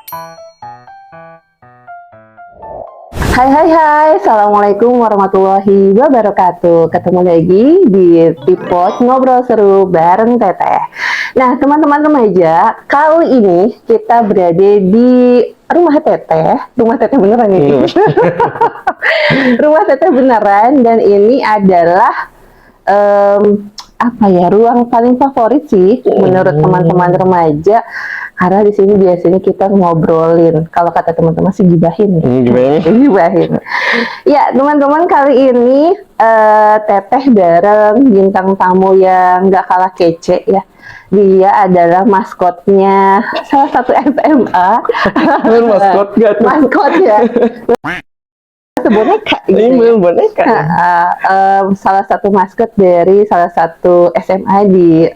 Hai, Assalamualaikum warahmatullahi wabarakatuh. Ketemu lagi di Tipot Ngobrol Seru bareng Teteh. Nah, teman-teman remaja, kali ini kita berada di rumah Teteh beneran ini. Rumah Teteh beneran, dan ini adalah ruang paling favorit sih menurut teman-teman remaja, karena di sini biasanya kita ngobrolin, kalau kata teman-teman sih gibahin. Ya, teman-teman, kali ini Teteh bareng bintang tamu yang nggak kalah kece ya. Dia adalah maskotnya salah satu SMA. Maskot gak tuh? Maskot ya. Boneka gitu ya. Boneka. Salah satu maskot dari salah satu SMA di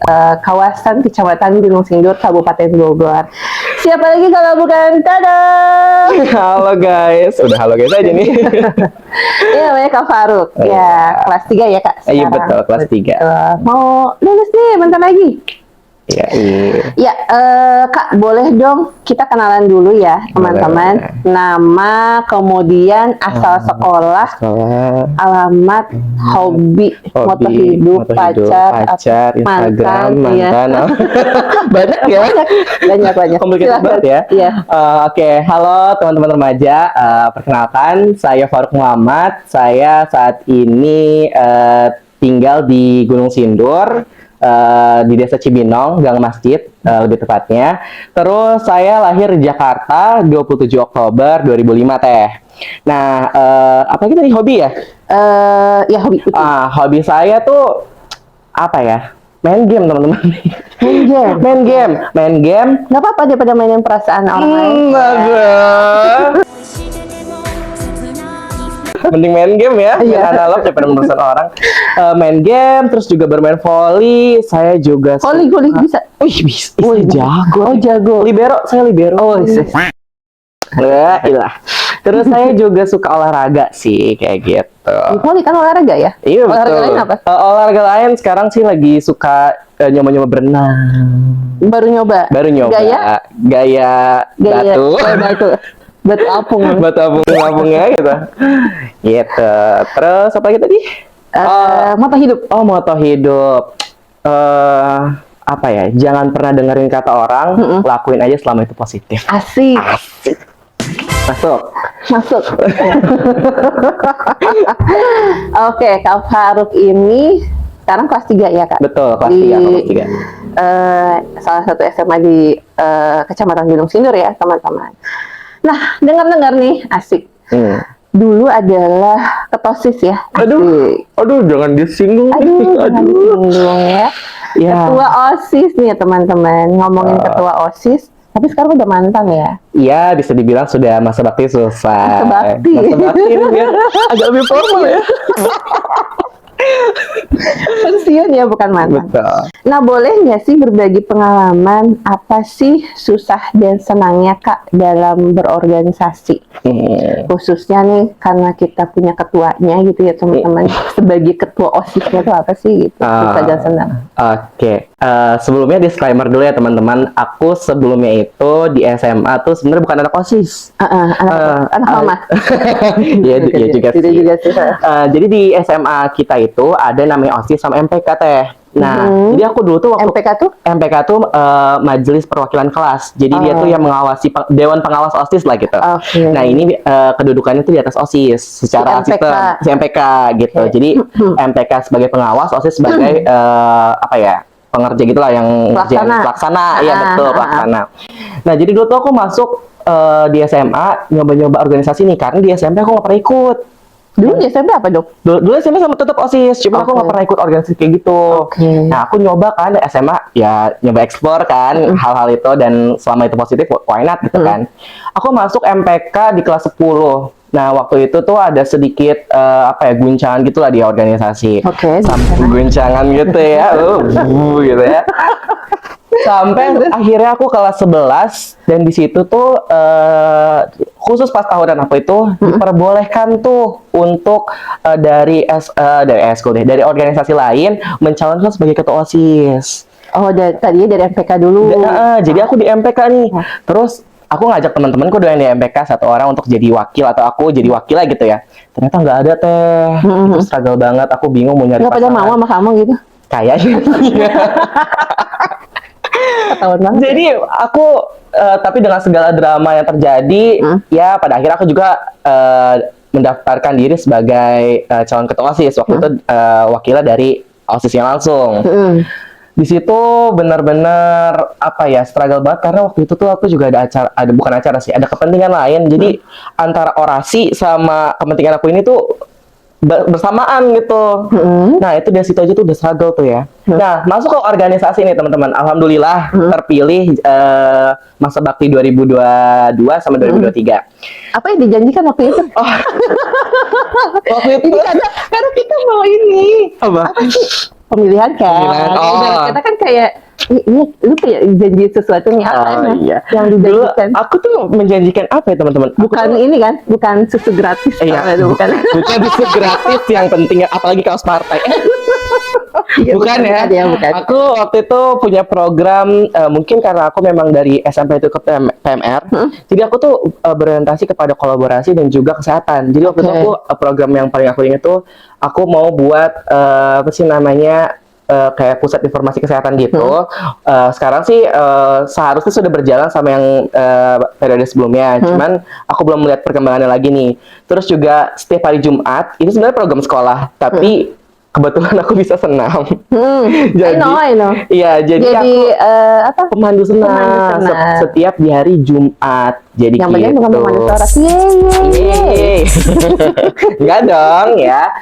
kawasan Kecamatan Gunung Sindur, Kabupaten Bogor. Siapa lagi kalau bukan Tada? Halo guys, udah halo guys aja nih. Iya, namanya Kak Faruk. Ya, kelas 3 ya Kak sekarang. Iya betul, kelas 3. Mau lulus nih bentar lagi. Iya. Ya, Kak, boleh dong kita kenalan dulu ya, teman-teman. Nama, kemudian asal sekolah, alamat, hobi, moto hidup, pacar, Instagram, mantan. Ya. Banyak ya? Banyak. Complicated banget ya? Iya. Oke, halo teman-teman remaja. Perkenalkan, saya Faruk Muhammad. Saya saat ini tinggal di Gunung Sindur. Di Desa Cibinong, Gang Masjid, lebih tepatnya. Terus saya lahir di Jakarta 27 Oktober 2005 Teh. Nah, apa kita nih, hobi ya? Ya, hobi. Hobi saya tuh apa ya? Main game, teman-teman. Main game. Nggak apa-apa daripada mainin perasaan orang lain. Bagus. Mending main game ya, main analog daripada merusak orang. Main game, terus juga bermain volley. Saya juga volley bisa. Bisa jago. Oh, jago. Saya libero. Oh, iya. Terus saya juga suka olahraga sih, kayak gitu. Volley kan olahraga ya? Iya, olahraga betul. Lain apa? Olahraga lain sekarang sih lagi suka nyoba-nyoba berenang. Baru nyoba. Gaya batu. Batu apungnya gitu. Gitu. Terus apa lagi tadi? Moto hidup. Oh, moto hidup. Apa ya? Jangan pernah dengerin kata orang, lakuin aja selama itu positif. Asik. Masuk. Oke, Kak Faruk ini sekarang kelas 3 ya, Kak? Betul, kelas 3. Salah satu SMA di Kecamatan Gunung Sindur ya, teman-teman. Nah, dengar-dengar nih, asik. Dulu adalah ketosis ya. Aduh, jangan disinggung. Aduh ya. Ya. Ketua OSIS nih, teman-teman. Ngomongin ketua OSIS, tapi sekarang udah mantan ya? Iya, bisa dibilang sudah masa bakti selesai. Masa bakti ya. Agak lebih formal ya. Pensiun ya, bukan mantan. Betul. Nah, boleh nggak sih berbagi pengalaman apa sih susah dan senangnya Kak dalam berorganisasi? Khususnya nih karena kita punya ketuanya gitu ya, teman-teman. Sebagai ketua OSIS-nya itu apa sih gitu? Susah dan senang. Oke. Sebelumnya disclaimer dulu ya, teman-teman. Aku sebelumnya itu di SMA tuh sebenarnya bukan anak OSIS. Anak mama. Iya juga sih. Jadi di SMA kita itu ada namanya OSIS sama MPK Teh. Nah, jadi aku dulu tuh waktu MPK tuh Majelis Perwakilan Kelas. Jadi dia tuh yang mengawasi Dewan Pengawas OSIS lah gitu. Nah, ini kedudukannya tuh di atas OSIS secara sistem MPK gitu. Jadi MPK sebagai pengawas, OSIS sebagai pengerja gitulah, yang pelaksana. Iya betul, pelaksana. Nah, jadi dulu tuh aku masuk di SMA nyoba-nyoba organisasi nih, karena di SMP aku nggak pernah ikut. Dulu di SMP apa, Dok? Dulu SMP sama tetap OSIS, cuma aku nggak pernah ikut organisasi kayak gitu. Nah, aku nyoba kan SMA, ya nyoba explore kan hal-hal itu, dan selama itu positif, why not gitu kan. Aku masuk MPK di kelas 10. Nah, waktu itu tuh ada sedikit guncangan gitulah di organisasi. Guncangan gitu ya. Gitu ya. Sampai akhirnya aku kelas 11, dan di situ tuh khusus pas tahunan aku itu diperbolehkan tuh untuk dari organisasi lain mencalonkan sebagai ketua OSIS. Oh, tadinya dari MPK dulu. Jadi aku di MPK nih. Terus aku ngajak teman-temanku doang di MPK satu orang untuk jadi wakil atau aku jadi wakil lah gitu ya. Ternyata nggak ada teh. Itu struggle banget. Aku bingung mau nyari Nggak pada pasangan. mau sama kamu gitu? Kayaknya. Ketahuan banget. Jadi aku tapi dengan segala drama yang terjadi, ya pada akhirnya aku juga mendaftarkan diri sebagai calon ketua OSIS. Waktu itu wakilnya dari OSISnya langsung. Di situ benar-benar apa ya, struggle banget karena waktu itu tuh aku juga ada bukan acara sih, ada kepentingan lain. Jadi antara orasi sama kepentingan aku ini tuh bersamaan gitu. Nah, itu dari situ aja tuh udah struggle tuh ya. Nah, masuk ke organisasi nih teman-teman. Alhamdulillah terpilih masa bakti 2022 sama 2023. Apa yang dijanjikan waktu itu? Oh. Waktu itu Ini karena kita mau ini. apa? Pemilihan kan. Pemilihan, oh. Dan kita kan kayak, ini lu kayak janji sesuatu nih apa emang yang Dulu dijanjikan? aku tuh menjanjikan apa ya teman-teman? Aku Bukan tuh- ini kan, bukan susu gratis. Iya, apa itu, bukan. bukan itu gratis yang penting, apalagi kaos partai. Iya, bukan ya. Bukan. Aku waktu itu punya program, mungkin karena aku memang dari SMP itu ke PMR, jadi aku tuh berorientasi kepada kolaborasi dan juga kesehatan. Jadi waktu itu aku program yang paling aku ingat tuh, aku mau buat apa sih namanya, kayak pusat informasi kesehatan gitu. Sekarang sih seharusnya sudah berjalan sama yang periode sebelumnya. Cuman aku belum melihat perkembangannya lagi nih. Terus juga setiap hari Jumat, ini sebenarnya program sekolah, tapi kebetulan aku bisa senam. I know. Iya, jadi aku apa? pemandu senam, Pemandu senam. setiap di hari Jumat. Jadi Yang penting gitu. bukan pemandu soras. Yeay. Enggak dong ya.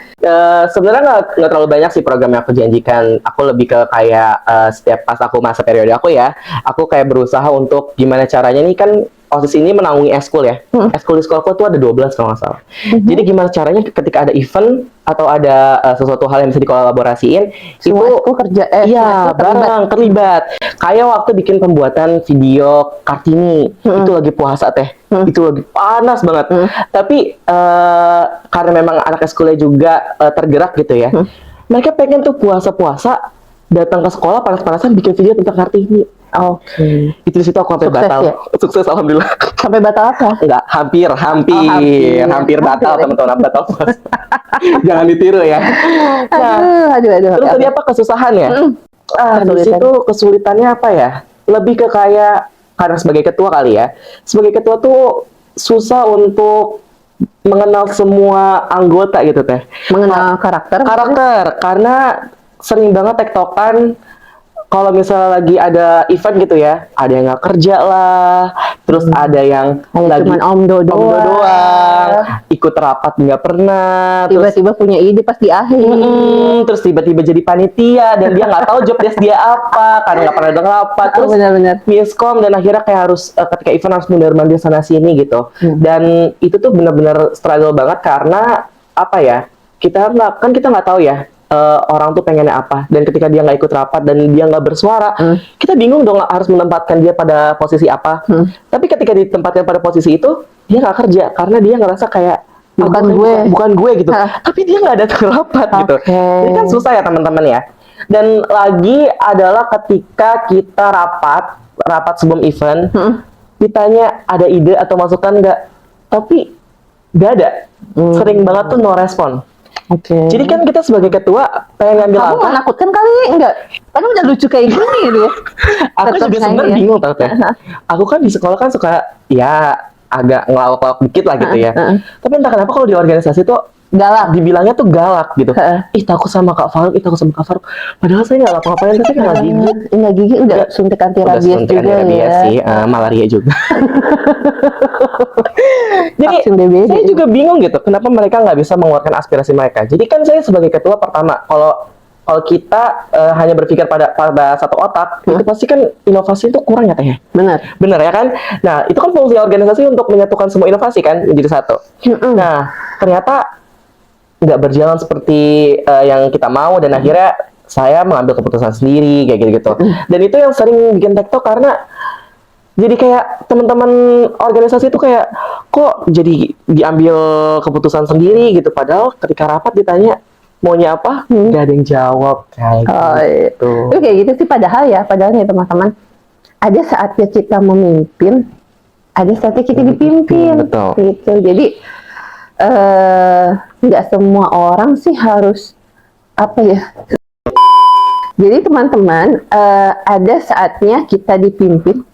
Sebenarnya nggak terlalu banyak sih program yang aku janjikan. Aku lebih ke kayak setiap pas aku masa periode aku ya, aku kayak berusaha untuk gimana caranya nih kan OSIS ini menaungi eskul ya. Eskul di sekolahku tuh ada 12 kalau nggak salah. Jadi gimana caranya ketika ada event atau ada sesuatu hal yang bisa dikolaborasiin, Semua itu aku kerja iya, bareng terlibat. Kayak waktu bikin pembuatan video Kartini, itu lagi puasa teh, itu lagi panas banget. Tapi karena memang anak sekolah juga tergerak gitu ya, mereka pengen tuh puasa-puasa datang ke sekolah panas-panasan bikin video tentang Kartini. Oke. Itu di situ aku sampai Sukses batal. ya? Sukses alhamdulillah. Sampai batal apa? Enggak, hampir batal Hampir. teman-teman, batal puasa. Jangan ditiru ya. Nah, Aduh. terus tadi apa kesusahan ya? Di Kesulitan. situ kesulitannya apa ya? Lebih ke kayak karena sebagai ketua kali ya. Sebagai ketua tuh susah untuk mengenal semua anggota gitu teh. Mengenal karakter. Karena sering banget tektokan. Kalau misalnya lagi ada event gitu ya, ada yang nggak kerja lah, terus ada yang lagi cuman Om Dodo doang, ikut rapat nggak pernah, terus tiba-tiba punya ide pas di akhir. terus tiba-tiba jadi panitia dan dia nggak tahu job desk dia apa karena nggak pernah dengar apa, terus benar-benar. miskom dan akhirnya kayak harus ketika event harus mundur-mandir sana sini gitu. Dan itu tuh benar-benar struggle banget karena apa ya, kita nggak tahu ya orang tuh pengennya apa, dan ketika dia nggak ikut rapat dan dia nggak bersuara, kita bingung dong harus menempatkan dia pada posisi apa. Tapi ketika ditempatkan pada posisi itu, dia nggak kerja karena dia ngerasa kayak bukan gue gitu. Tapi dia nggak datang rapat gitu. Jadi kan susah ya teman-teman ya. Dan lagi adalah ketika kita rapat sebelum event, ditanya ada ide atau masukan nggak, tapi nggak ada. Sering banget tuh no respon. Jadi kan kita sebagai ketua pengen ngambil Kamu langkah. menakutkan kali enggak? Kan udah lucu kayak gini gitu ya. Aku Tetap juga sebenarnya nanya. bingung tau teh. Aku kan di sekolah kan suka ya agak ngelawak-lawak dikit lah gitu ya. Tapi entah kenapa kalau di organisasi tuh Galak. dibilangnya tuh galak gitu. Ih takut sama Kak Faruk, Padahal saya nggak ngapa-ngapain, tapi kena gigit. Enggak gigi udah suntik anti Udah rabies suntik juga anti-rabies ya. sih, malaria juga. Jadi Vaksin DBD. saya juga bingung gitu, kenapa mereka nggak bisa mengeluarkan aspirasi mereka. Jadi kan saya sebagai ketua pertama, kalau kita hanya berpikir pada satu otak, itu pasti kan inovasi itu kurang ya teh. Bener ya kan? Nah itu kan fungsi organisasi untuk menyatukan semua inovasi kan menjadi satu. Nah ternyata nggak berjalan seperti yang kita mau, dan akhirnya saya mengambil keputusan sendiri kayak gitu. Dan itu yang sering bikin tektok karena jadi kayak teman-teman organisasi itu kayak kok jadi diambil keputusan sendiri gitu, padahal ketika rapat ditanya maunya apa, nggak ada yang jawab kayak gitu. Itu kayak gitu sih padahal nih teman-teman, ada saatnya kita memimpin, ada saatnya kita dipimpin. Betul. Gitu. Jadi nggak semua orang sih harus apa ya. Jadi teman-teman, ada saatnya kita dipimpin,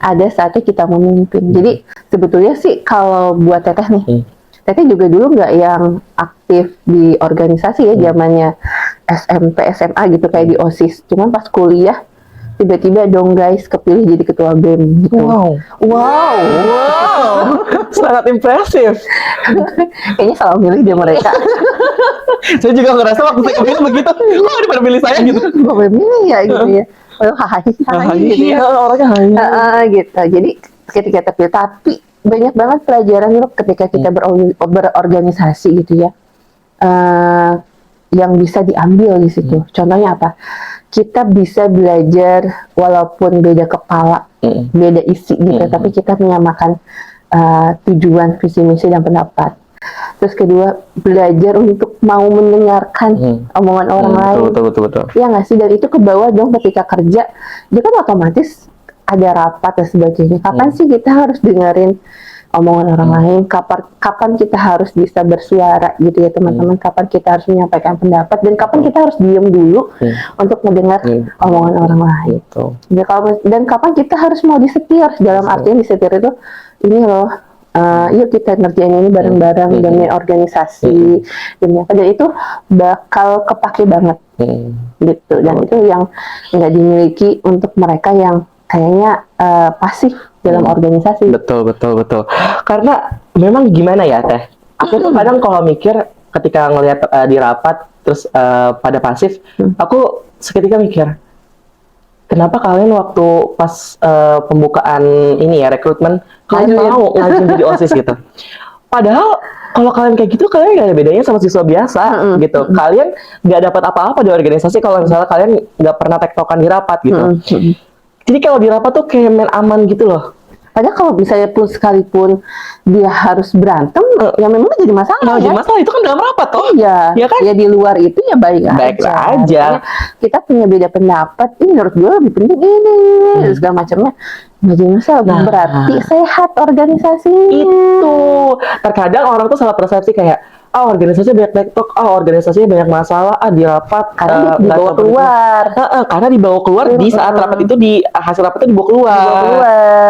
ada saatnya kita memimpin. Jadi sebetulnya sih kalau buat Teteh nih, Teteh juga dulu nggak yang aktif di organisasi ya, zamannya SMP, SMA gitu kayak di OSIS. Cuman pas kuliah, tiba-tiba dong guys kepilih jadi ketua BEM gitu. Wow. Sangat impresif. Kayaknya salah milih dia mereka. Saya juga ngerasa waktu saya kepilih begitu. Oh, daripada milih saya gitu. Gue BEM ini ya gitu ya. Oh, hai gitu ya. Orangnya Gitu. Jadi ketika terpilih, tapi banyak banget pelajaran loh ketika kita berorganisasi gitu ya. Yang bisa diambil di situ. Contohnya apa? Kita bisa belajar walaupun beda kepala, beda isi gitu, tapi kita menyamakan tujuan, visi misi dan pendapat. Terus kedua, belajar untuk mau mendengarkan omongan orang lain. Betul. Ya nggak sih? Dan itu ke bawah dong ketika kerja. Dia kan otomatis ada rapat dan sebagainya. Kapan sih kita harus dengerin omongan orang lain? Kapan kita harus bisa bersuara gitu ya teman-teman? Kapan kita harus menyampaikan pendapat? Dan kapan kita harus diam dulu untuk mendengar omongan orang lain? Ya, dan kapan kita harus mau disetir? Dalam artian disetir itu, ini loh, yuk kita ngerjain ini bareng-bareng demi organisasi, demi apa? Dan itu bakal kepake banget, gitu. Dan itu yang nggak dimiliki untuk mereka yang kayaknya pasif dalam organisasi. Betul. Karena memang gimana ya Teh? Aku tuh kadang kalau mikir ketika ngelihat di rapat terus pada pasif, aku seketika mikir, kenapa kalian waktu pas pembukaan ini ya rekrutmen kalian mau ngajuin jadi OSIS gitu? Padahal kalau kalian kayak gitu, kalian nggak ada bedanya sama siswa biasa gitu. Kalian nggak dapat apa-apa di organisasi kalau misalnya kalian nggak pernah tektokan di rapat gitu. Jadi kalau di rapat tuh kayak main aman gitu loh. Padahal kalau misalnya pun sekalipun dia harus berantem, ya memang jadi masalah. Jadi masalah itu kan dalam rapat toh. Iya, ya kan? Ya di luar itu ya baik aja. Makanya kita punya beda pendapat. Ini menurut gue lebih penting ini, segala macamnya. Nggak jadi masalah. Berarti sehat organisasi. Itu terkadang orang tuh salah persepsi kayak, organisasi banyak tektok, organisasinya banyak masalah, di rapat karena dibawa keluar. Karena dibawa keluar di saat rapat itu, di hasil rapat itu dibawa keluar.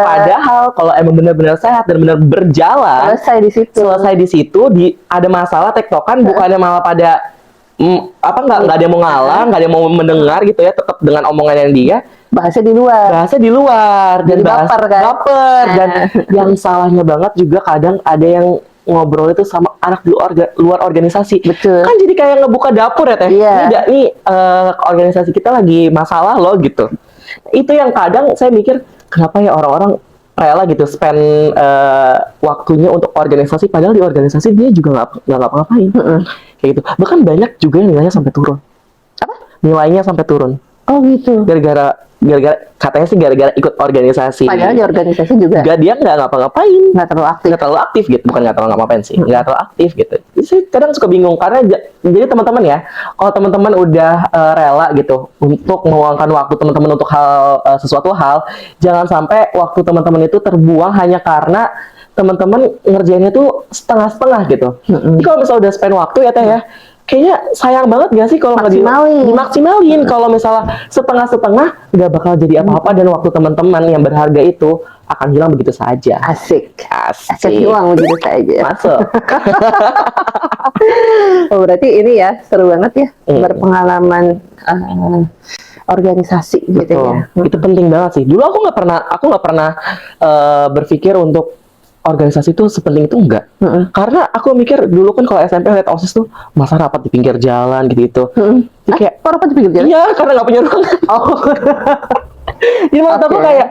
Padahal kalau emang benar-benar sehat dan benar berjalan, selesai di situ, ada masalah tektokan, bukannya malah pada nggak ada yang mau ngalah, nggak ada yang mau mendengar gitu ya, tetap dengan omongan yang dia. Bahasa di luar dan baper kan? Dan yang salahnya banget juga kadang ada yang ngobrol itu sama anak di luar organisasi. Betul. Kan jadi kayak ngebuka dapur ya Teh. Iya. Nih organisasi kita lagi masalah loh gitu. Itu yang kadang saya mikir, kenapa ya orang-orang rela gitu spend waktunya untuk organisasi, padahal di organisasi dia juga nggak ngapa-ngapain. Kayak gitu. Bahkan banyak juga yang nilainya sampai turun. Apa? Nilainya sampai turun. Oh gitu. Gara-gara katanya sih gara-gara ikut organisasi. Padahal di organisasi juga dia nggak ngapa-ngapain, nggak terlalu aktif gitu. Bukan nggak terlalu ngapain sih, nggak terlalu aktif gitu. Jadi saya kadang suka bingung karena jadi teman-teman ya, kalau teman-teman udah rela gitu untuk meluangkan waktu teman-teman untuk sesuatu hal, jangan sampai waktu teman-teman itu terbuang hanya karena teman-teman ngerjainnya tuh setengah-setengah gitu. Jadi kalau misalnya udah spend waktu ya Teh ya, kayaknya sayang banget gak sih kalau nggak dimaksimalin. Kalau misalnya setengah-setengah, nggak bakal jadi apa-apa, dan waktu teman-teman yang berharga itu akan hilang begitu saja. Asik hilang begitu saja. Masuk. Oh berarti ini ya seru banget ya berpengalaman organisasi. Betul. Gitu ya. Itu penting banget sih. Dulu aku nggak pernah berpikir untuk organisasi itu sepenting itu enggak. Karena aku mikir dulu kan kalau SMP lihat OSIS tuh masa rapat di pinggir jalan gitu. Jadi kayak rapat di pinggir jalan? Iya, karena nggak punya ruang. Jadi menurut aku kayak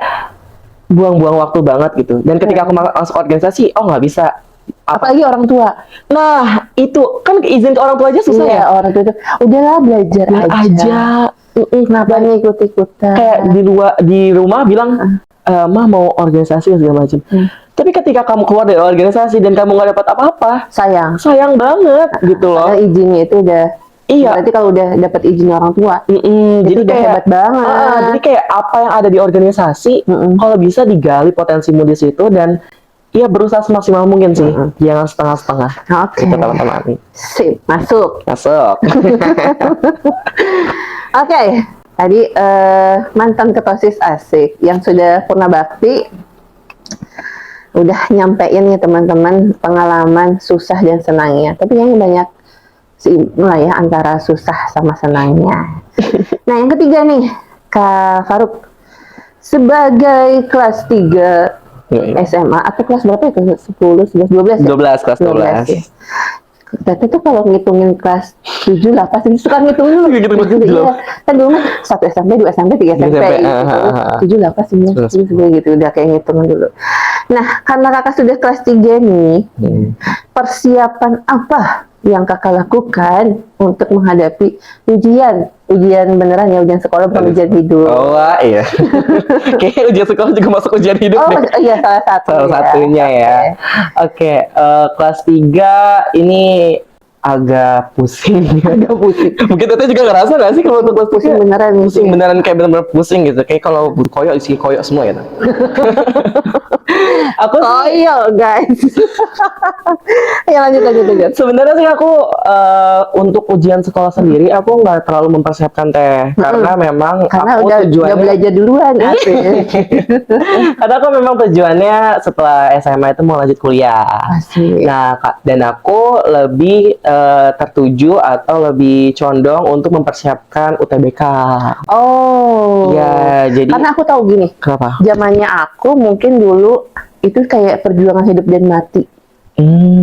buang-buang waktu banget gitu. Dan ketika aku masuk organisasi, nggak bisa. Apalagi orang tua. Nah, itu kan izin ke orang tua aja susah ya. Orang tua itu udahlah belajar aja. Kenapa ikut-ikutan? Kayak di rumah bilang, "Mah mau organisasi segala macam." Tapi ketika kamu keluar dari organisasi dan kamu nggak dapat apa-apa, sayang banget gitu loh. Karena izinnya itu udah Iya. Berarti kalau udah dapat izin orang tua, Jadi itu udah kayak hebat banget. jadi kayak apa yang ada di organisasi, kalau bisa digali potensimu di situ dan ya berusaha semaksimal mungkin sih, jangan setengah-setengah. Oke. Itu teman-teman. Sip, masuk. Masuk. Oke, tadi mantan ketosis asik yang sudah purna bakti udah nyampein ya teman-teman pengalaman susah dan senangnya. Tapi yang banyak lah ya antara susah sama senangnya. Nah yang ketiga nih Kak Faruk, sebagai kelas 3 SMA atau kelas berapa ya? Kelas 10, 11, 12 ya? 12, kelas 12. Ya. Tapi tuh kalau ngitungin kelas 7 lah pasti suka ngitungin dulu. Gitu, Iya. Kan dulu mah 1 SMP, 2 SMP, 3 SMP gitu. 7, 8, 9, 10 gitu. Udah kayak ngitungin dulu. Nah, karena kakak sudah kelas 3 nih, persiapan apa yang kakak lakukan untuk menghadapi ujian beneran ya, ujian sekolah bukan ujian hidup. Oh iya. Kayaknya ujian sekolah juga masuk ujian hidup Oh deh. iya, salah satu. Salah satunya ya. Oke, kelas 3 ini agak pusing. Agak pusing. Mungkin Teteh juga ngerasa gak sih kalau untuk kelas Pusing 3? beneran nih. Pusing beneran, kayak bener-bener pusing gitu. Kayak kalau koyok isi koyok semua ya. Aku Koyok guys. Ya lanjut. sebenarnya sih aku untuk ujian sekolah sendiri aku nggak terlalu mempersiapkan Teh, karena memang Karena aku udah tujuannya belajar duluan asik. karena aku memang tujuannya setelah SMA itu mau lanjut kuliah. Asik. Nah, dan aku lebih tertuju atau lebih condong untuk mempersiapkan UTBK. Oh. Ya, jadi Karena aku tahu gini, kenapa? zamannya aku mungkin dulu itu kayak perjuangan hidup dan mati.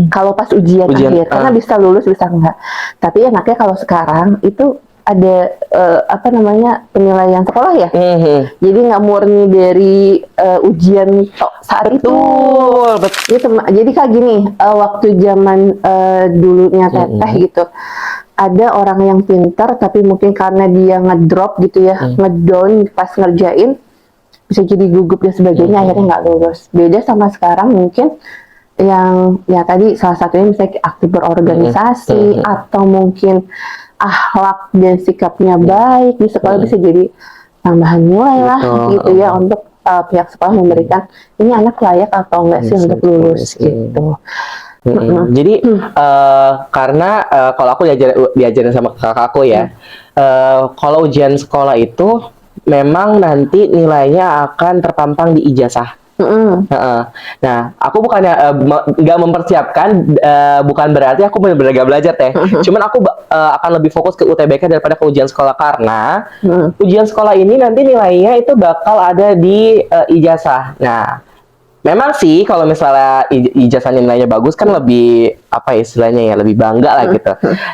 Kalau pas ujian akhir, karena bisa lulus bisa enggak. Tapi enaknya kalau sekarang itu ada apa namanya penilaian sekolah ya. Jadi nggak murni dari ujian saat itu. Gitu. Jadi kayak gini, waktu zaman dulunya Teteh gitu, ada orang yang pintar tapi mungkin karena dia ngedrop gitu ya, ngedown pas ngerjain, bisa jadi gugup dan sebagainya, akhirnya nggak lulus. Beda sama sekarang mungkin yang ya tadi salah satunya misalnya aktif berorganisasi atau mungkin akhlak dan sikapnya baik di sekolah, bisa jadi tambahan nilai lah gitu ya untuk pihak sekolah memberikan ini anak layak atau enggak sih untuk lulus gitu. Jadi karena kalau aku diajarin sama kakakku ya, kalau ujian sekolah itu memang nanti nilainya akan terpampang di ijazah. Nah, aku bukannya nggak mempersiapkan, bukan berarti aku benar-benar gak belajar Teh. Cuman aku akan lebih fokus ke UTBK daripada ke ujian sekolah, karena ujian sekolah ini nanti nilainya itu bakal ada di ijazah. Nah, memang sih kalau misalnya ijazahnya nilainya bagus kan lebih apa istilahnya ya, lebih bangga lah gitu.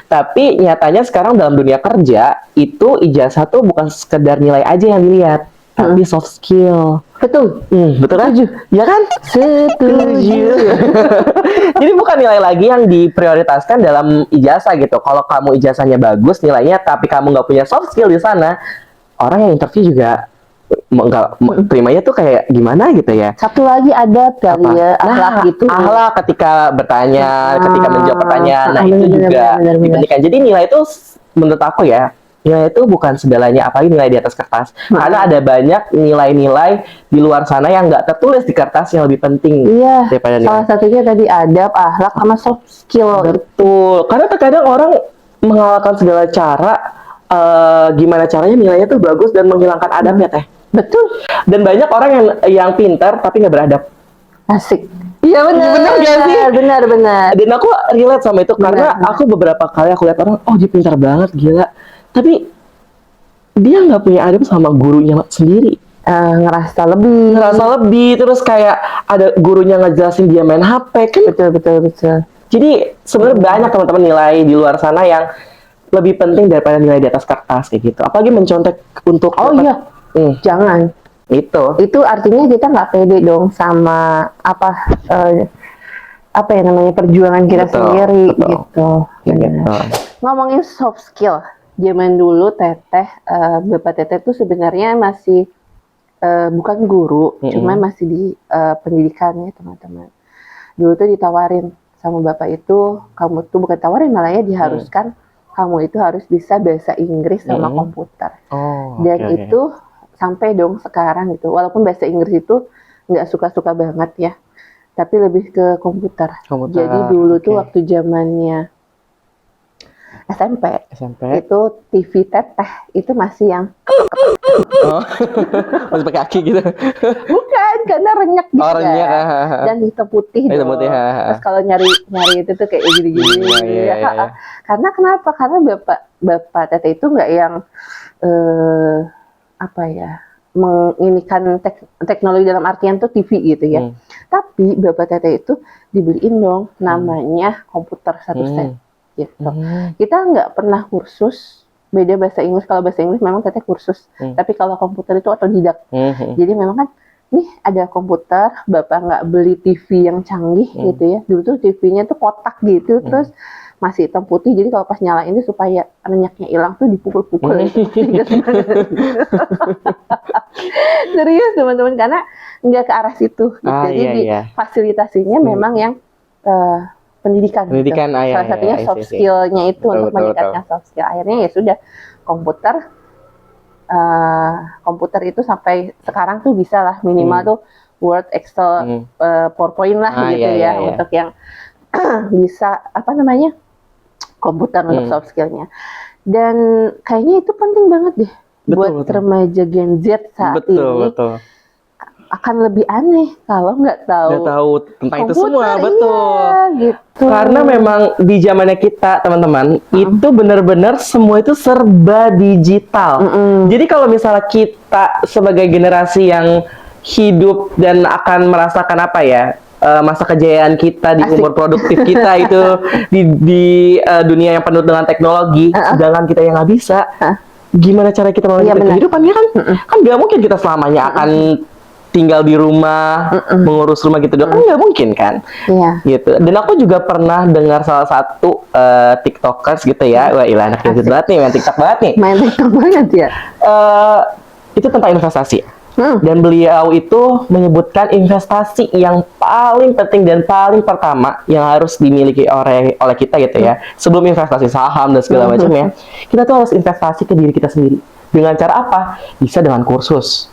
Tapi nyatanya sekarang dalam dunia kerja itu ijazah tuh bukan sekedar nilai aja yang dilihat, tapi soft skill. Betul. Betul kan? Ya kan? Setuju. Jadi bukan nilai lagi yang diprioritaskan dalam ijazah gitu. Kalau kamu ijazahnya bagus nilainya, tapi kamu nggak punya soft skill di sana, orang yang interview juga nggak terimanya tuh kayak gimana gitu ya. Satu lagi ada kali ya, akhlak gitu. Akhlak ketika bertanya, ketika menjawab pertanyaan, nah itu juga dipentingkan. Jadi nilai itu menurut aku ya, nilai itu bukan segalanya, apalagi nilai di atas kertas. Karena ada banyak nilai-nilai di luar sana yang nggak tertulis di kertas yang lebih penting daripada nilai. Salah satunya tadi adab, akhlak, sama soft skill. Betul. Karena terkadang orang menghalalkan segala cara, gimana caranya nilainya tuh bagus dan menghilangkan adabnya Teh. Betul. Dan banyak orang yang pintar tapi nggak beradab. Asik. Iya benar. Benar gak sih? Benar. Dan aku relate sama itu karena aku beberapa kali aku lihat orang, oh dia pintar banget, gila. Tapi dia nggak punya adab sama gurunya sendiri. Ngerasa lebih, terus kayak ada gurunya ngejelasin dia main HP kan. Betul. Jadi sebenarnya banyak teman-teman nilai di luar sana yang lebih penting daripada nilai di atas kertas kayak gitu. Apalagi mencontek untuk jangan. Itu artinya kita nggak pede dong sama apa ya namanya perjuangan kita sendiri gitu. Ngomongin soft skill, zaman dulu Teteh, Bapak Teteh tuh sebenarnya masih bukan guru, cuma masih di pendidikan ya teman-teman. Dulu tuh ditawarin sama Bapak itu, kamu tuh bukan tawarin, malah ya diharuskan kamu itu harus bisa bahasa Inggris sama komputer. Dan oke. itu sampai dong sekarang gitu. Walaupun bahasa Inggris itu nggak suka-suka banget ya, tapi lebih ke komputer. Komputer, Jadi dulu tuh oke. waktu zamannya SMP, SMP. itu TV teteh itu masih yang Oh, masih pakai kaki gitu. bukan, karena renyek gitu Oh, renyek, kan. ha. Dan hitam putih Hitam dong. putih, ha. Terus kalau nyari itu tuh kayak gini-gini. Iya. Karena kenapa? Karena bapak teteh itu nggak yang apa ya, menginikan teknologi dalam artian tuh TV gitu ya. Tapi bapak teteh itu dibeliin dong namanya komputer satu set gitu. Kita nggak pernah kursus, beda bahasa Inggris. Kalau bahasa Inggris memang teteh kursus, tapi kalau komputer itu otodidak. Jadi memang kan nih ada komputer, bapak nggak beli TV yang canggih gitu ya. Dulu tuh TV-nya tuh kotak gitu, terus masih hitam putih. Jadi kalau pas nyalain itu supaya renyeknya hilang tuh dipukul-pukul. Serius teman-teman, karena nggak ke arah situ. Gitu. Jadi fasilitasinya memang yang pendidikan. Gitu. Salah satunya soft skill-nya itu untuk meningkatkan soft skill. Akhirnya ya sudah komputer itu sampai sekarang tuh bisa lah minimal tuh Word, Excel, PowerPoint lah gitu ya untuk yang bisa apa namanya komputer untuk soft skillnya. Dan kayaknya itu penting banget deh buat remaja Gen Z saat ini. Akan lebih aneh kalau nggak tahu tentang komputer, itu semua, betul. Iya, gitu. Karena memang di zamannya kita, teman-teman, itu benar-benar semua itu serba digital. Jadi kalau misalnya kita sebagai generasi yang hidup dan akan merasakan apa ya, masa kejayaan kita di umur produktif kita itu di dunia yang penuh dengan teknologi, sedangkan kita yang nggak bisa, gimana cara kita melanjutkan kehidupan ya kan? Kan nggak mungkin kita selamanya akan tinggal di rumah, mengurus rumah gitu doang, kan nggak mungkin kan? Gitu. Dan aku juga pernah dengar salah satu TikTokers gitu ya, wah ilah anak gadget banget nih, main TikTok banget nih. Main TikTok banget ya. Itu tentang investasi. Dan beliau itu menyebutkan investasi yang paling penting dan paling pertama yang harus dimiliki oleh kita gitu ya. Sebelum investasi saham dan segala macamnya, kita tuh harus investasi ke diri kita sendiri. Dengan cara apa? Bisa dengan kursus.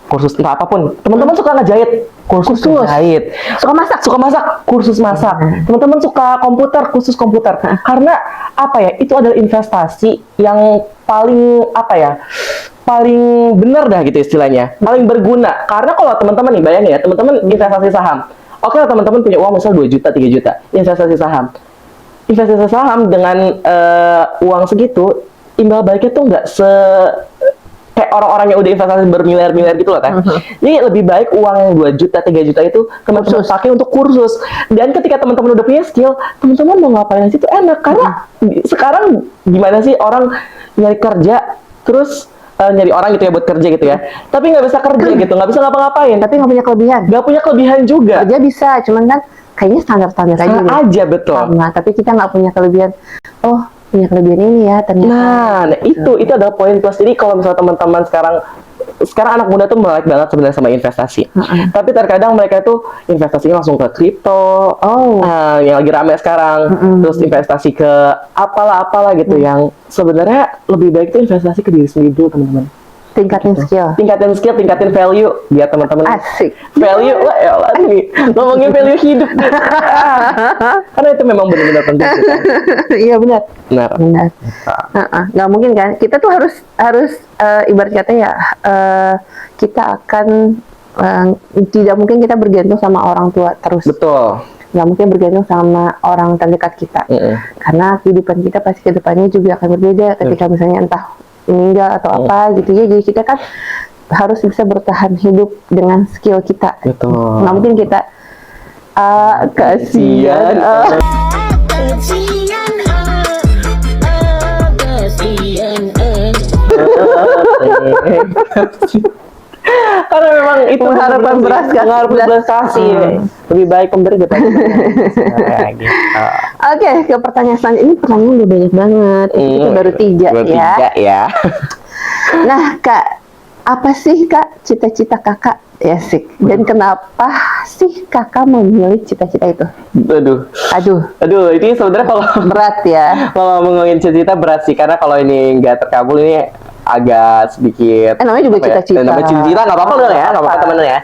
Kursus entah apapun. Teman-teman suka ngejahit, kursus ngejahit. Suka masak, kursus masak. Teman-teman suka komputer, kursus komputer. Karena apa ya? Itu adalah investasi yang paling apa ya? Paling benar dah gitu istilahnya. Paling berguna. Karena kalau teman-teman nih bayangin ya, teman-teman investasi saham. Oke lah teman-teman punya uang misal 2 juta, 3 juta. Investasi saham. Investasi saham dengan uang segitu, imbal baliknya tuh nggak kayak orang-orang yang udah investasi bermiliar-miliar gitu loh kan. Jadi lebih baik uang yang 2 juta, 3 juta itu teman-teman pakai untuk kursus. Dan ketika teman-teman udah punya skill, teman-teman mau ngapain aja itu enak. Karena sekarang gimana sih orang nyari kerja, terus nyari orang gitu ya buat kerja gitu ya. Tapi nggak bisa kerja gitu, nggak bisa ngapa-ngapain. Tapi nggak punya kelebihan. Nggak punya kelebihan juga. Kerja bisa, cuman kan kayaknya standar-standar aja. Betul. Sama, tapi kita nggak punya kelebihan. Oh, punya kelebihan ini ya ternyata. Nah itu adalah poin plus. Jadi kalau misalnya teman-teman sekarang anak muda tuh melek banget sebenarnya sama investasi. Tapi terkadang mereka tuh investasinya langsung ke kripto, yang lagi rame sekarang. Terus investasi ke apalah gitu yang sebenarnya lebih baik itu investasi ke diri sendiri dulu, teman-teman. Tingkatin skill, tingkatin value biar teman-teman. Asik. Value, wah ya Allah nih ngomongin value hidup nih. Karena itu memang benar-benar penting. Iya benar. Benar. Nggak mungkin kan? Kita tuh harus ibarat kata ya, kita akan tidak mungkin kita bergantung sama orang tua terus. Betul. Nggak mungkin bergantung sama orang terdekat kita. Karena kehidupan kita pasti ke depannya juga akan berbeda ketika misalnya entah meninggal atau apa gitu ya. Jadi kita kan harus bisa bertahan hidup dengan skill kita. Betul. Nggak mungkin kita kasihan. Karena memang itu harapan beras kasih. Lebih baik memberi daripada gitu. Oke, ke pertanyaan selanjutnya. Ini pertanyaan udah banyak banget. Itu baru 3 ya. Ya. Nah, Kak, Apa sih Kak cita-cita Kakak? Ya sih. Dan kenapa sih Kakak memilih cita-cita itu? Aduh, Aduh, ini sebenarnya kalau berat ya. kalau ngomongin cita-cita berat sih, karena kalau ini nggak terkabul ini agak sedikit. Namanya juga apa ya? cita-cita. Namanya cita-cita nggak apa-apa dong ya, nggak apa-apa temen ya.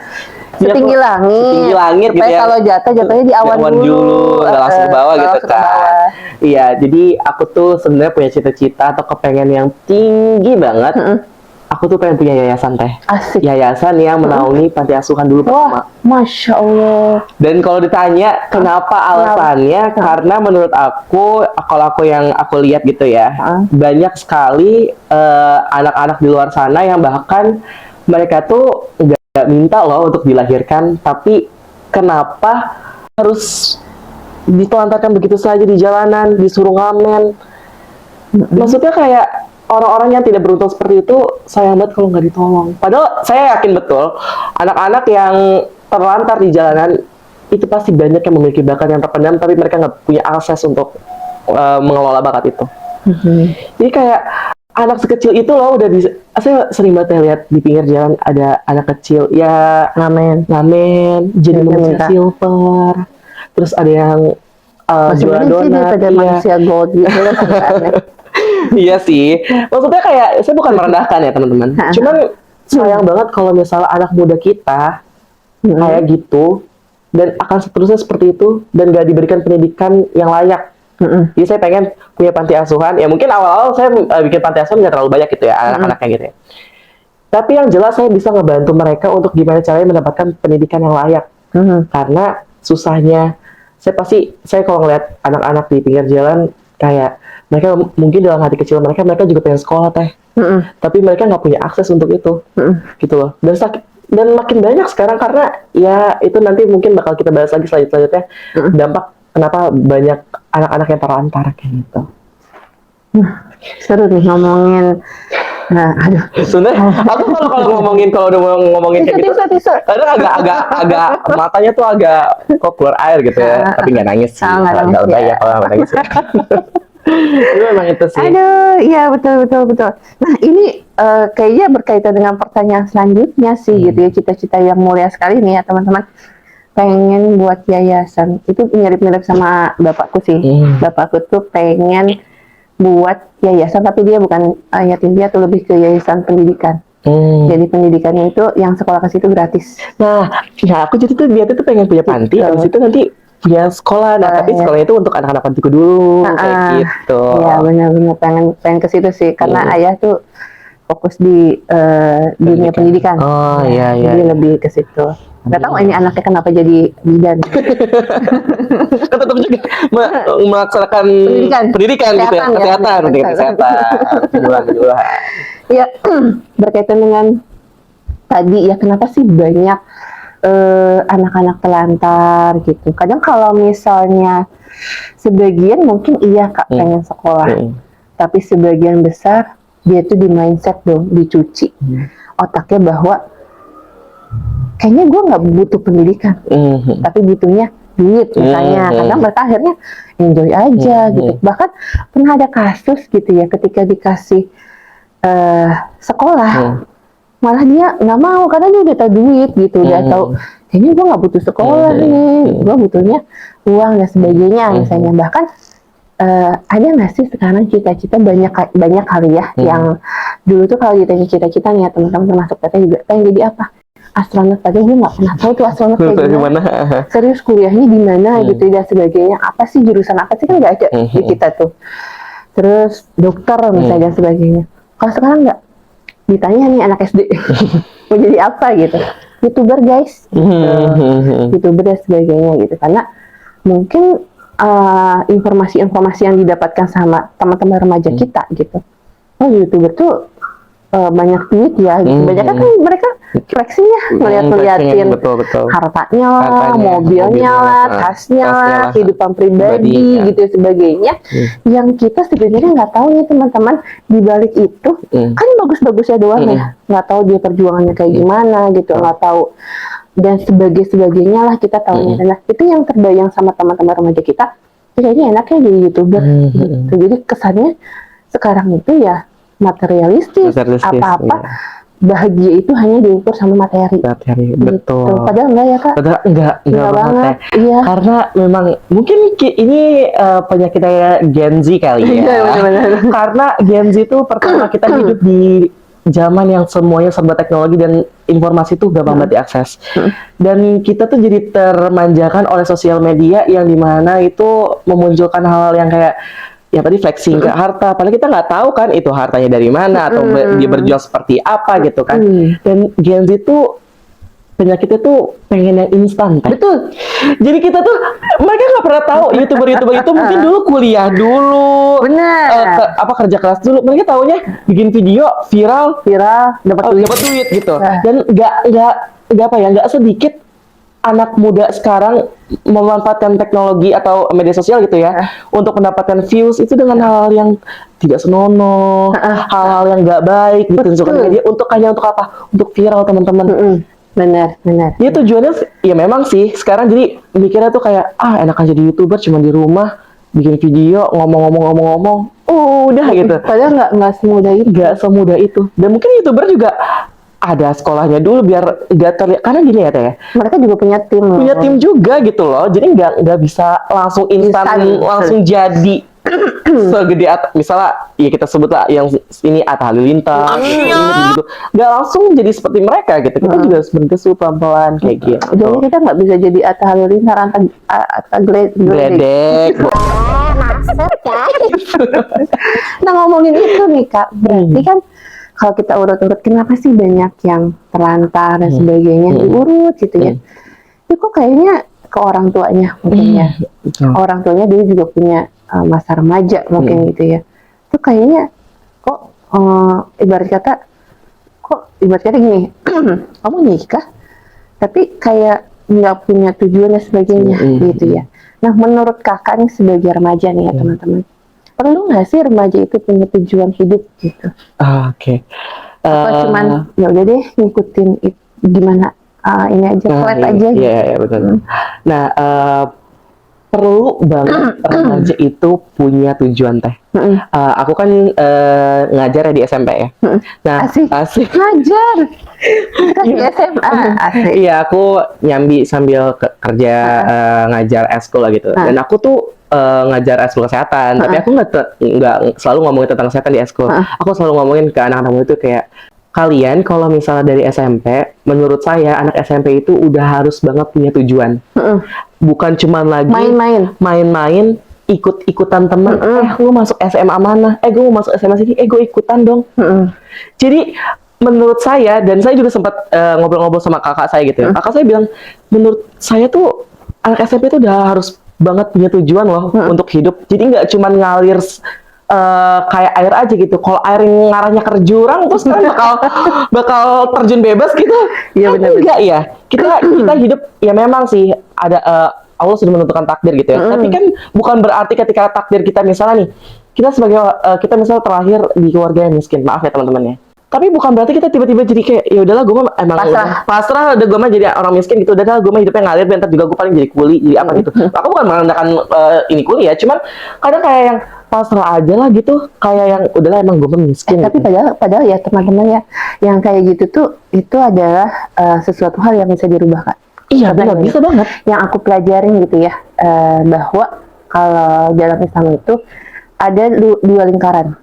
Setinggi langit. Setinggi langit gitu Supaya ya. kalau jatuhnya di awan dulu. nggak langsung ke bawah nggak gitu langsung ke kan. bawah. Iya, jadi aku tuh sebenarnya punya cita-cita atau kepengen yang tinggi banget. Aku tuh pengen punya yayasan teh. Asik. Yayasan yang menaungi panti asuhan dulu pertama. Wah, Masya Allah. Dan kalau ditanya kenapa alasannya, karena menurut aku, kalau yang aku lihat gitu ya, banyak sekali anak-anak di luar sana yang bahkan mereka tuh nggak minta loh untuk dilahirkan, tapi kenapa harus ditelantarkan begitu saja di jalanan, disuruh ngamen. Maksudnya kayak orang-orang yang tidak beruntung seperti itu sayang banget kalau nggak ditolong. Padahal saya yakin betul anak-anak yang terlantar di jalanan itu pasti banyak yang memiliki bakat yang terpendam, tapi mereka nggak punya akses untuk mengelola bakat itu. Jadi kayak anak sekecil itu loh udah bisa. Saya sering banget lihat di pinggir jalan ada anak kecil ya ngamen, jadi manusia silver. Terus ada yang jual donat, daripada manusia gold gitu lah sebenarnya. Iya sih, maksudnya kayak saya bukan merendahkan ya teman-teman. Cuman sayang banget kalau misalnya anak muda kita kayak gitu dan akan seterusnya seperti itu dan gak diberikan pendidikan yang layak. Jadi saya pengen punya panti asuhan. Ya mungkin awal-awal saya bikin panti asuhan nggak terlalu banyak gitu ya anak-anaknya gitu ya. Tapi yang jelas saya bisa ngebantu mereka untuk gimana caranya mendapatkan pendidikan yang layak. Karena susahnya saya kalau ngeliat anak-anak di pinggir jalan kayak mereka mungkin dalam hati kecil mereka juga pengen sekolah teh, tapi mereka nggak punya akses untuk itu, gitu loh. Dan makin banyak sekarang karena ya itu nanti mungkin bakal kita bahas lagi selanjutnya dampak kenapa banyak anak-anak yang terlantar kayak gitu. Seru nih ngomongin. Nah, aduh. Sebenarnya aku kalau udah mau ngomongin kayak gitu, kadang agak matanya tuh agak kok keluar air gitu ya, tapi nggak nangis sih, nggak lebay ya kalau nangis ya. Itu memang itu sih. Aduh, iya betul. Nah ini kayaknya berkaitan dengan pertanyaan selanjutnya sih gitu ya, cita-cita yang mulia sekali nih ya teman-teman. Pengen buat yayasan, itu mirip-mirip sama bapakku sih. Bapakku tuh pengen buat yayasan, tapi dia bukan yatim piatu, lebih ke yayasan pendidikan. Jadi pendidikannya itu yang sekolah ke situ gratis. Nah, aku jadi tuh dia tuh pengen punya panti, habis itu nanti punya sekolah. Nah, tapi sekolah itu untuk anak-anak pantiku dulu, kayak gitu. Iya benar-benar pengen ke situ sih, karena ayah tuh fokus di dunia pendidikan. Oh iya. Jadi lebih ke situ. Gak tahu ini anaknya kenapa jadi bidan. Kan tetap juga melaksanakan pendidikan gitu ya, kesehatan. Ya, berkaitan dengan tadi ya, kenapa sih banyak anak-anak telantar gitu. Kadang kalau misalnya sebagian mungkin iya Kak pengen sekolah, tapi sebagian besar dia tuh di mindset dong, dicuci otaknya bahwa kayaknya gue nggak butuh pendidikan, tapi butuhnya duit misalnya. Kadang mereka akhirnya enjoy aja gitu. Bahkan pernah ada kasus gitu ya, ketika dikasih sekolah, malah dia nggak mau karena dia udah tahu duit gitu, udah tahu kayaknya gue nggak butuh sekolah nih, gue butuhnya uang dan sebagainya misalnya. Bahkan ada nggak sih sekarang cita-cita banyak kali ya yang dulu tuh kalau ditanya cita-cita nih ya teman-teman, termasuk teteh juga pengen jadi apa? Astronot, padahal gue nggak pernah tahu tuh astronot kayak gimana. Serius kuliahnya di mana gitu dan sebagainya, apa sih jurusan apa sih, kan nggak ada di kita tuh. Terus dokter misalnya dan sebagainya. Kalau sekarang nggak ditanya nih anak SD mau jadi apa gitu, YouTuber guys gitu. YouTuber dan sebagainya gitu, karena mungkin informasi-informasi yang didapatkan sama teman-teman remaja kita gitu, oh YouTuber tuh banyak duit ya gitu. Banyak kan mereka fleksinya ngeliat-ngeliatin hartanya lah, mobilnya lah, tasnya lah, kehidupan pribadi gitu sebagainya. Yang kita sebenarnya nggak tahu nih teman-teman, di balik itu kan bagus-bagusnya doang ya, nggak tahu dia perjuangannya kayak gimana gitu, nggak tahu dan sebagainya lah kita tahunya. Nah itu yang terbayang sama teman-teman remaja kita, kayaknya enaknya jadi YouTuber gitu. Jadi kesannya sekarang itu ya materialistis, apa-apa bahagia itu hanya diukur sama materi. Materi, Gitu. betul. Padahal enggak ya Kak? Padahal enggak Enggak banget banget. ya. Iya. Karena memang mungkin ini penyakitnya Gen Z kali ya. Iya, benar-benar. Karena Gen Z itu pertama kita hidup di zaman yang semuanya serba teknologi dan informasi itu gampang banget diakses. Dan kita tuh jadi termanjakan oleh sosial media yang dimana itu memunculkan hal-hal yang kayak ya tadi flexing ke harta, padahal kita nggak tahu kan itu hartanya dari mana atau dia berjual seperti apa gitu kan. Dan Gen Z tuh penyakitnya tuh pengen yang instan kan. Betul. Jadi kita tuh mereka nggak pernah tahu youtuber itu mungkin dulu kuliah dulu, Benar. kerja keras dulu. Mereka taunya bikin video viral, Dapat duit. dapat duit gitu. Nah. Dan nggak sedikit anak muda sekarang memanfaatkan teknologi atau media sosial gitu ya untuk mendapatkan views itu dengan hal-hal yang tidak senonoh, hal-hal yang nggak baik ditunjukkan ke media hanya untuk apa? Untuk viral teman-teman. Benar. Dia tujuannya ya memang sih sekarang jadi mikirnya tuh kayak enak aja di YouTuber cuma di rumah bikin video ngomong-ngomong udah gitu. Padahal nggak semudah itu. Nggak semudah itu. Dan mungkin YouTuber juga ada sekolahnya dulu biar nggak terlihat, karena gini ya Teh, Mereka juga punya tim. punya tim juga gitu loh, jadi nggak bisa langsung instan langsung jadi segede misalnya ya kita sebut lah yang ini Atta Halilintar gitu, nggak langsung jadi seperti mereka gitu. Kita juga harus bergesu pelan-pelan kayak gitu. Jadi kita nggak bisa jadi Atta Halilintar, Atta Gledek. Nah ngomongin itu nih Kak, berarti kan kalau kita urut-urut kenapa sih banyak yang terlantar dan sebagainya diurut gitu ya? Itu kok kayaknya ke orang tuanya mungkin ya. Orang tuanya dulu juga punya masa remaja mungkin gitu ya. Itu kayaknya kok ibarat kata gini, kamu nikah tapi kayak nggak punya tujuan dan sebagainya gitu ya. Nah menurut kakak nih sebagai remaja nih ya teman-teman, perlu nggak sih remaja itu punya tujuan hidup gitu? Oke. Atau cuman ya udah deh ngikutin gimana ini aja flat aja gitu. Iya betul. Nah perlu banget remaja itu punya tujuan Teh. Aku kan ngajar ya di SMP ya. Nah asik. Ngajar kan di SMA asik. Iya aku nyambi sambil kerja ngajar eskul lah gitu. Dan aku tuh ngajar eskul kesehatan, tapi aku nggak selalu ngomongin tentang kesehatan di eskul. Aku selalu ngomongin ke anak-anak muda itu kayak kalian kalau misalnya dari SMP, menurut saya anak SMP itu udah harus banget punya tujuan. Bukan cuma lagi main-main, ikut-ikutan teman. Lu masuk SMA mana? Gue mau masuk SMA sini. Gue ikutan dong. Jadi menurut saya, dan saya juga sempat ngobrol-ngobrol sama kakak saya gitu ya. Kakak saya bilang, menurut saya tuh anak SMP itu udah harus banget punya tujuan loh untuk hidup. Jadi nggak cuma ngalir kayak air aja gitu. Kalau air yang ngarahnya ke jurang terus kan bakal terjun bebas gitu. Iya benar. Enggak ya. Kita hidup ya memang sih ada Allah sudah menentukan takdir gitu ya. Tapi kan bukan berarti ketika takdir kita misalnya nih, kita misalnya terlahir di keluarga yang miskin. Maaf ya teman-teman ya. Tapi bukan berarti kita tiba-tiba jadi kayak ya udahlah gue mah emang pasrah udah gue mah jadi orang miskin gitu, udahlah gue mah hidupnya ngalir, bentar juga gue paling jadi kuli jadi apa gitu. Aku bukan merendahkan ini kuli ya, cuman kadang kayak yang pasrah aja lah gitu, kayak yang udahlah emang gue mah miskin. Tapi padahal ya teman-teman ya, yang kayak gitu tuh itu adalah sesuatu hal yang bisa dirubah Kak. Iya benar, bisa banget. Yang aku pelajarin gitu ya, bahwa kalau dalam Islam itu ada dua lingkaran.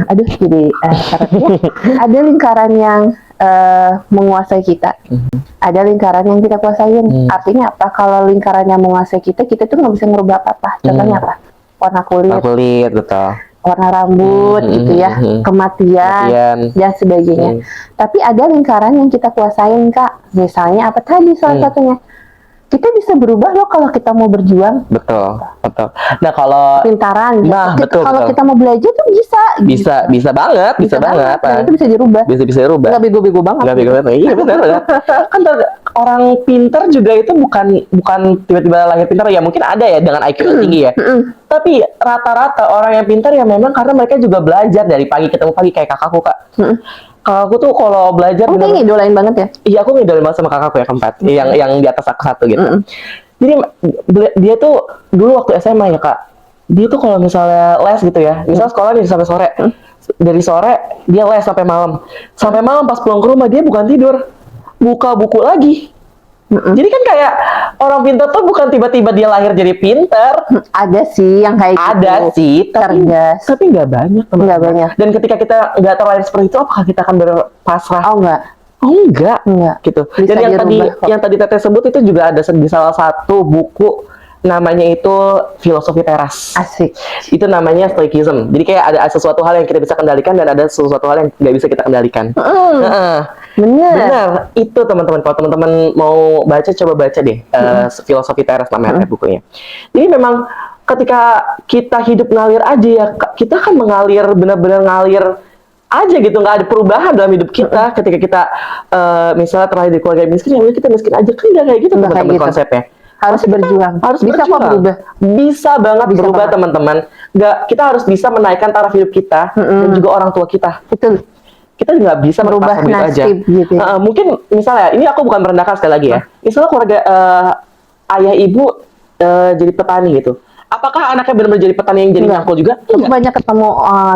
Aduh jadi ada lingkaran yang menguasai kita, ada lingkaran yang kita kuasain. Artinya apa? Kalau lingkaran yang menguasai kita tuh nggak bisa merubah apa-apa. Contohnya apa? Warna kulit, betul. Warna rambut gitu ya, kematian dan sebagainya. Tapi ada lingkaran yang kita kuasain Kak. Misalnya apa tadi salah satunya? Kita bisa berubah loh kalau kita mau berjuang. Betul. Nah kalau pintaran, kalau kita mau belajar tuh bisa banget. Nah, itu bisa dirubah. Bisa dirubah. Nggak bego-bego banget. Nggak bego-bego. Iya benar. Kan orang pintar juga itu bukan tiba-tiba lahir pintar ya, mungkin ada ya dengan IQ yang tinggi ya. Tapi rata-rata orang yang pintar ya memang karena mereka juga belajar dari pagi ketemu pagi kayak kakakku Kak. Kakakku tuh kalau belajar kayak ngidolain banget ya? Iya, aku ngidolain banget sama kakakku ya keempat, yang di atas aku satu gitu. Jadi dia tuh dulu waktu SMA ya Kak, dia tuh kalau misalnya les gitu ya, misalnya sekolah nih sampai sore, dari sore dia les sampai malam. Sampai malam pas pulang ke rumah dia bukan tidur, buka buku lagi. Jadi kan kayak orang pintar tuh bukan tiba-tiba dia lahir jadi pintar. Ada sih yang kayak gitu. Ada sih, cerdas. tapi nggak banyak. Nggak banyak. Dan ketika kita nggak terlahir seperti itu, apakah kita akan berpasrah? Oh enggak. Oh enggak, Bisa gitu. Dan dirubah kok. yang tadi Teteh sebut itu juga ada di salah satu buku, namanya itu Filosofi Teras. Asik. Itu namanya Stoicism. Jadi kayak ada sesuatu hal yang kita bisa kendalikan dan ada sesuatu hal yang nggak bisa kita kendalikan. Bener. Benar, itu teman-teman. Kalau teman-teman mau baca, coba baca deh Filosofi Teras namanya bukunya. Jadi memang ketika kita hidup ngalir aja ya, kita kan mengalir, benar-benar ngalir aja gitu, nggak ada perubahan dalam hidup kita. Ketika kita misalnya terlahir di keluarga miskin, ya udah kita miskin aja, kan nggak kayak gitu Nggak kayak teman-teman gitu. konsepnya. Harus berjuang. Harus Bisa kok berjuang. berubah. Bisa banget Bisa berubah banget. teman-teman. Kita harus bisa menaikkan taraf hidup kita dan juga orang tua kita. Betul. Kita nggak bisa Merubah berpasrah gitu aja. nasib gitu ya. Mungkin misalnya, ini aku bukan merendahkan sekali lagi ya. Misalnya keluarga ayah ibu jadi petani gitu. Apakah anaknya benar-benar jadi petani yang jadi Enggak. nyangkul juga? Aku Enggak. banyak ketemu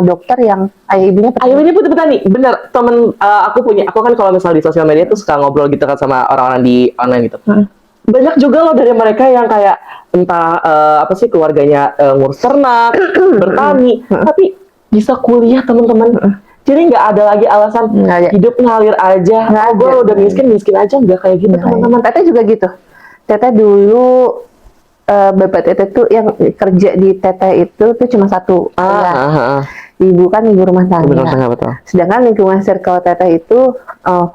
dokter yang ayah ibunya petani. Ayah ibunya pun petani, bener. Temen aku kan kalau misalnya di sosial media tuh suka ngobrol gitu kan sama orang-orang di online gitu. Banyak juga loh dari mereka yang kayak entah apa sih keluarganya ngurus ternak, bertani, tapi bisa kuliah teman-teman. Jadi nggak ada lagi alasan Nggak ada. hidup ngalir aja. Nggak Oh, gue ada. udah miskin aja, nggak kayak gitu teman-teman. Teteh juga gitu. Teteh dulu bapak teteh tuh yang kerja di teteh itu tuh cuma satu. Ya. Ibu kan ibu rumah tangga. Benar tengah betul. Sedangkan lingkungan circle teteh itu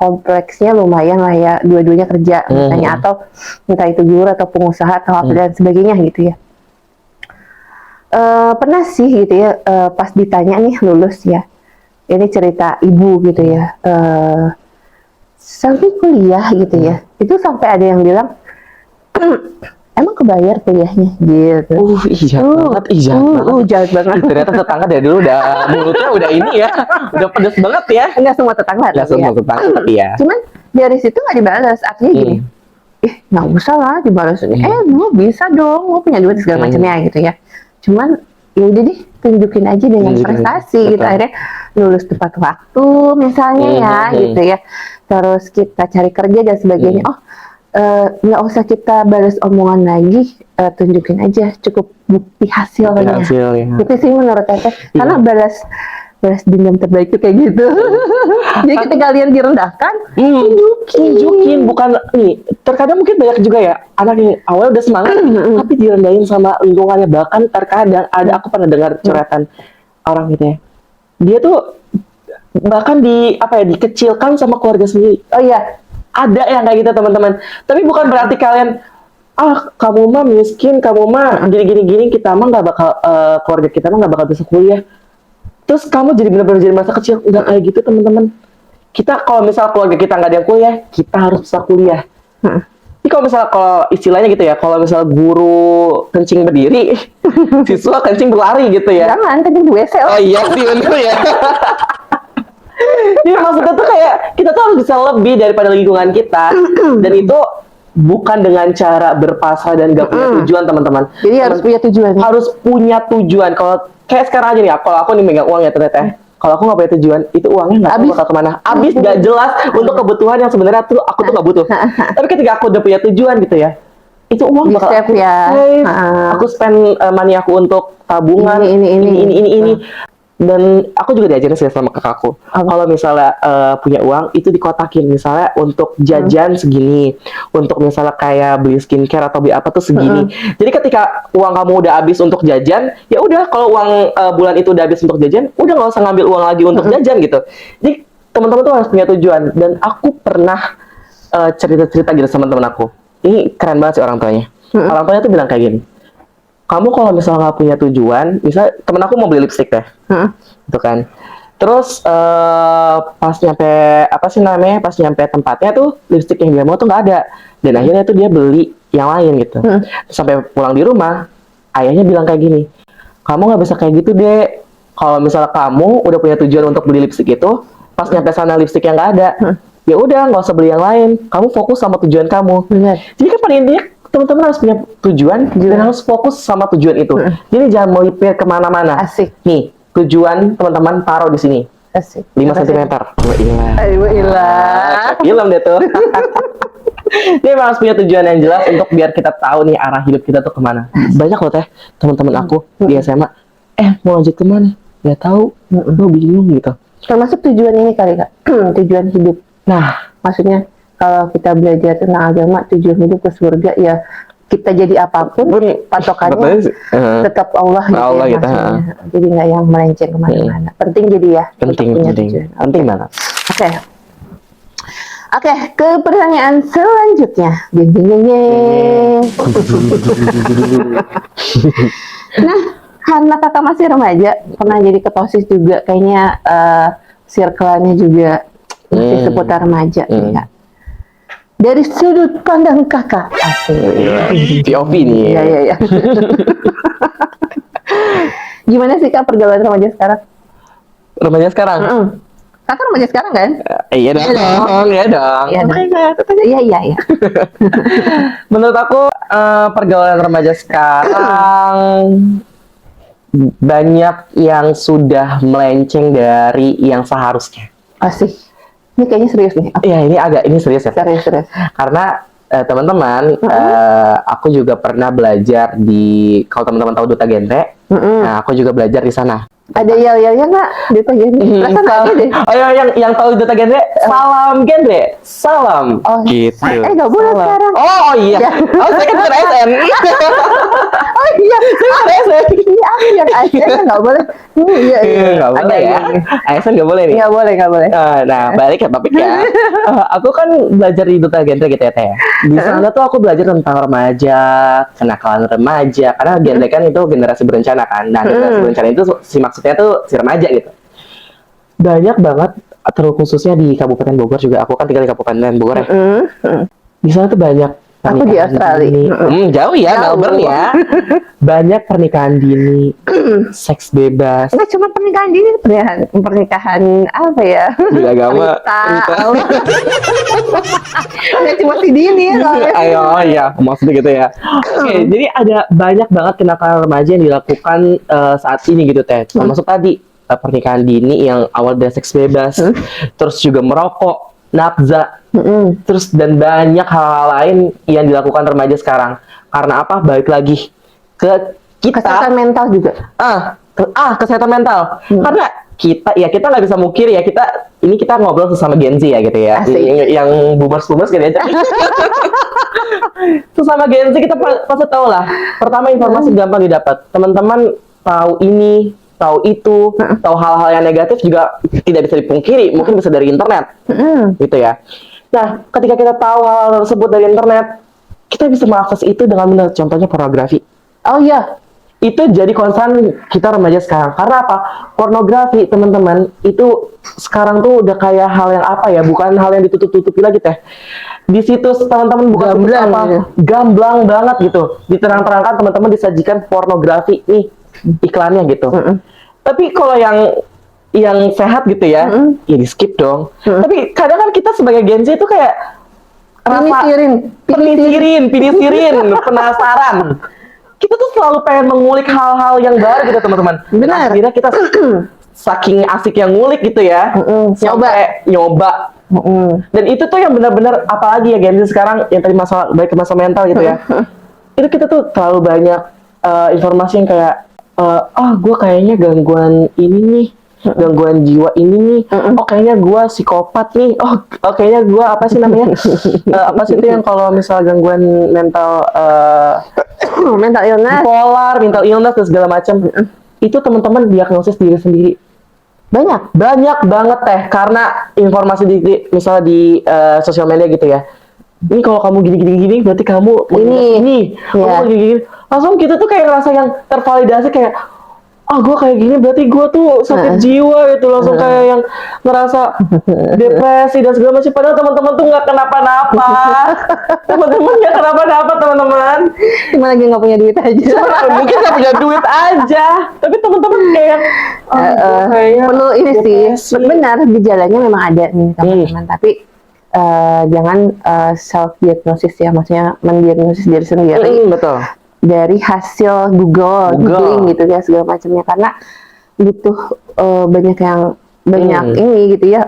kompleksnya lumayan lah ya, dua-duanya kerja misalnya, atau entah itu guru atau pengusaha atau apa dan sebagainya gitu ya. Pernah sih gitu ya, pas ditanya nih lulus ya, ini cerita ibu gitu ya, sampai kuliah gitu ya, itu sampai ada yang bilang emang kebayar kuliahnya gitu. Jahat banget. Jahat banget. Ternyata tetangga dari dulu udah mulutnya udah ini ya, udah pedes banget ya. Enggak semua tetangga Nggak tapi semua ya. tetangga tapi ya. Cuman dari situ nggak dibalas, artinya gini, nggak usah lah dibalas. Gue bisa dong, gue punya duit segala macamnya gitu ya. Cuman ya udah deh, tunjukin aja dengan Tunjukin, prestasi gitu. betul. Akhirnya lulus tepat waktu misalnya ya gitu ya. Terus kita cari kerja dan sebagainya. Oh, nggak usah kita balas omongan lagi, tunjukin aja cukup bukti hasilnya. Hasil ya. Itu sih menurut Teteh, karena balas dendam terbaik itu kayak gitu. Jadi ketika kalian direndahkan, Tunjukin, bukan nih. Terkadang mungkin banyak juga ya anak yang awal udah semangat tapi direndahin sama lingkungannya. Bahkan terkadang aku pernah dengar curhatan orang gitu ya. Dia tuh bahkan dikecilkan sama keluarga sendiri. oh iya, Ada yang kayak gitu teman-teman. Tapi bukan berarti kalian kamu mah miskin, kamu mah gini-gini, kita mah nggak bakal keluarga kita mah nggak bakal bisa kuliah. Terus kamu jadi benar-benar jadi masa kecil. Nggak kayak gitu teman-teman. Kita kalau misal keluarga kita nggak ada yang kuliah, kita harus bisa kuliah. Tapi kalau istilahnya gitu ya, kalau misal guru kencing berdiri, siswa kencing berlari gitu ya. jangan kencing di WC. Oh iya sih bener ya. Jadi maksudnya tuh kayak kita tuh harus bisa lebih daripada lingkungan kita, dan itu bukan dengan cara berpasrah dan gak punya tujuan teman-teman. Jadi harus punya tujuan. Harus punya tujuan. Kalau kayak sekarang aja nih, kalau aku nih megang uang ya teteh. Kalau aku nggak punya tujuan, itu uangnya nggak tahu bakal kemana. Abis nggak jelas untuk kebutuhan yang sebenarnya tuh aku tuh nggak butuh. Tapi ketika aku udah punya tujuan gitu ya, itu uang bakal Di-save aku ya. save. Aku spend money aku untuk tabungan ini. Dan aku juga diajarin sih sama kakakku. Kalau misalnya punya uang itu dikotakin, misalnya untuk jajan segini, untuk misalnya kayak beli skincare atau beli apa tuh segini. Jadi ketika uang kamu udah habis untuk jajan, ya udah kalau uang bulan itu udah habis untuk jajan, udah nggak usah ngambil uang lagi untuk jajan gitu. Jadi teman-teman tuh harus punya tujuan. Dan aku pernah cerita-cerita gitu sama teman aku. Ini keren banget sih orang tuanya. Orang tuanya tuh bilang kayak gini. Kamu kalau misalnya nggak punya tujuan, misalnya temen aku mau beli lipstick deh, gitu kan. Terus pas nyampe tempatnya tuh lipstick yang dia mau tuh nggak ada, dan akhirnya tuh dia beli yang lain gitu. Terus sampai pulang di rumah, ayahnya bilang kayak gini, kamu nggak bisa kayak gitu deh. Kalau misalnya kamu udah punya tujuan untuk beli lipstick itu, pas nyampe sana lipstick yang nggak ada, ya udah nggak usah beli yang lain. Kamu fokus sama tujuan kamu. Benar. Jadi kan pada intinya teman-teman harus punya tujuan dan harus fokus sama tujuan itu. Jadi jangan melipir kemana-mana. Asik. Nih, tujuan teman-teman taruh di sini. Asik. 5 cm. Ilah. Film deh tuh. Dia memang harus punya tujuan yang jelas untuk biar kita tahu nih arah hidup kita tuh kemana. Banyak loh teh teman-teman aku di SMA. Mau lanjut kemana? Gak tahu. Gue bingung gitu. Termasuk tujuan ini kali Kak. Tujuan hidup. Nah, Maksudnya kalau kita belajar tentang agama, tujuan hidup ke surga ya kita jadi apapun patokannya tetap Allah gitu Allah ya gitu, maksudnya. Jadi nggak yang melenceng kemana-mana. Penting jadi ya. penting, untuk punya penting, tujuan. penting banget. Oke. Oke, ke pertanyaan selanjutnya. Jeng, jeng, jeng, jeng. Nah, karena kakak masih remaja, pernah jadi ketua OSIS juga, kayaknya circle-nya juga masih seputar remaja, nih, Kak. Dari sudut pandang kakak, asik. POV nih. Iya. Gimana sih Kak pergaulan remaja sekarang? Remaja sekarang? Kakak remaja sekarang kan? Iya dong. Iya dong. Iya. Menurut aku pergaulan remaja sekarang banyak yang sudah melenceng dari yang seharusnya. Asik. Ini kayaknya serius nih. Iya, ini serius ya. Serius. Karena teman-teman, aku juga pernah belajar kalau teman-teman tahu Duta Genre, nah aku juga belajar di sana. Ada yel-yelnya nggak? Duta Genre. Perasaan aja deh. Oh ya, yang tahu Duta Genre, salam genre, salam. Oh, gitu. nggak boleh Salam. sekarang. Oh iya. Ya. Oh saya kan bukan ASN. Oh iya. ASN. Iya, yang ASN nggak boleh. Iya. Nggak boleh ya. ASN nggak boleh nih. Nggak boleh. Nah, balik ke topik ya. Aku kan belajar di Duta Genre gitu ya, Teh. Di sana tuh aku belajar tentang remaja, kenakalan remaja. Karena genre kan itu generasi berencana kan. Nah, generasi berencana itu maksudnya tuh si remaja gitu. Banyak banget, terkhususnya di Kabupaten Bogor juga. Aku kan tinggal di Kabupaten Bogor ya. Di sana tuh banyak. Aku di Australia. Jauh ya, Jauh. Melbourne ya. Banyak pernikahan dini, seks bebas. Nggak cuma pernikahan dini, pernikahan apa ya? Di agama. Nggak cuma si dini ya. Ayo, iya, maksudnya gitu ya. Oke, jadi ada banyak banget kenakalan remaja yang dilakukan saat ini gitu Teh. Termasuk tadi pernikahan dini yang awal dari seks bebas, terus juga merokok, nafza, terus dan banyak hal-hal lain yang dilakukan remaja sekarang. Karena apa? Balik lagi ke kita. Kesehatan mental juga. Kesehatan mental. Karena kita nggak bisa mukir ya, kita ngobrol sesama Gen Z ya gitu ya. Asik. Yang boomers gitu ya. Sesama Gen Z kita pasti tahu lah. Pertama, informasi gampang didapat. Teman-teman tahu ini, tahu itu, tahu hal-hal yang negatif juga tidak bisa dipungkiri. Mungkin bisa dari internet, gitu ya. Nah, ketika kita tahu hal tersebut dari internet, kita bisa mengakses itu dengan benar. Contohnya pornografi. Oh iya. Itu jadi concern kita remaja sekarang. Karena apa? Pornografi, teman-teman, itu sekarang tuh udah kayak hal yang apa ya? Bukan hal yang ditutup-tutupi lagi Teh. Di situs teman-teman bukan Gamblang, apa, ya. gamblang banget gitu. Diterang-terangkan teman-teman disajikan pornografi nih iklannya gitu. Tapi kalau yang sehat gitu ya, ya di skip dong. Tapi kadang kan kita sebagai Gen Z itu kayak penisirin, penasaran. Kita tuh selalu pengen mengulik hal-hal yang baru gitu teman-teman. Benar. Akhirnya kita saking asik yang ngulik gitu ya, nyoba. Dan itu tuh yang benar-benar, apalagi ya Gen Z sekarang yang tadi balik ke masalah mental gitu ya. Itu kita tuh terlalu banyak informasi yang kayak gue kayaknya gangguan ini nih, gangguan jiwa ini nih. Oh kayaknya gue psikopat nih. Oh kayaknya gue apa sih namanya? Apa sih itu yang kalau misal gangguan mental mental illness, bipolar, mental illness dan segala macam. Itu teman-teman diagnosis diri sendiri. Banyak banget Teh, karena informasi misalnya di sosial media gitu ya. Ini kalau kamu gini berarti kamu ini. Kamu gini. Langsung kita tuh kayak ngerasa yang tervalidasi kayak gue kayak gini berarti gue tuh sakit jiwa gitu. Langsung kayak yang ngerasa depresi dan segala macam. Padahal teman-teman tuh nggak kenapa-napa. Teman-teman nggak kenapa-napa teman-teman. cuma lagi nggak punya duit aja. Mungkin nggak punya duit aja. Tapi teman-teman kayak perlu ini sih. Benar, gejalanya memang ada nih teman-teman. Tapi jangan self diagnosis ya, maksudnya mendiagnosis diri sendiri betul. dari hasil googling gitu ya segala macamnya, karena butuh banyak ini gitu ya,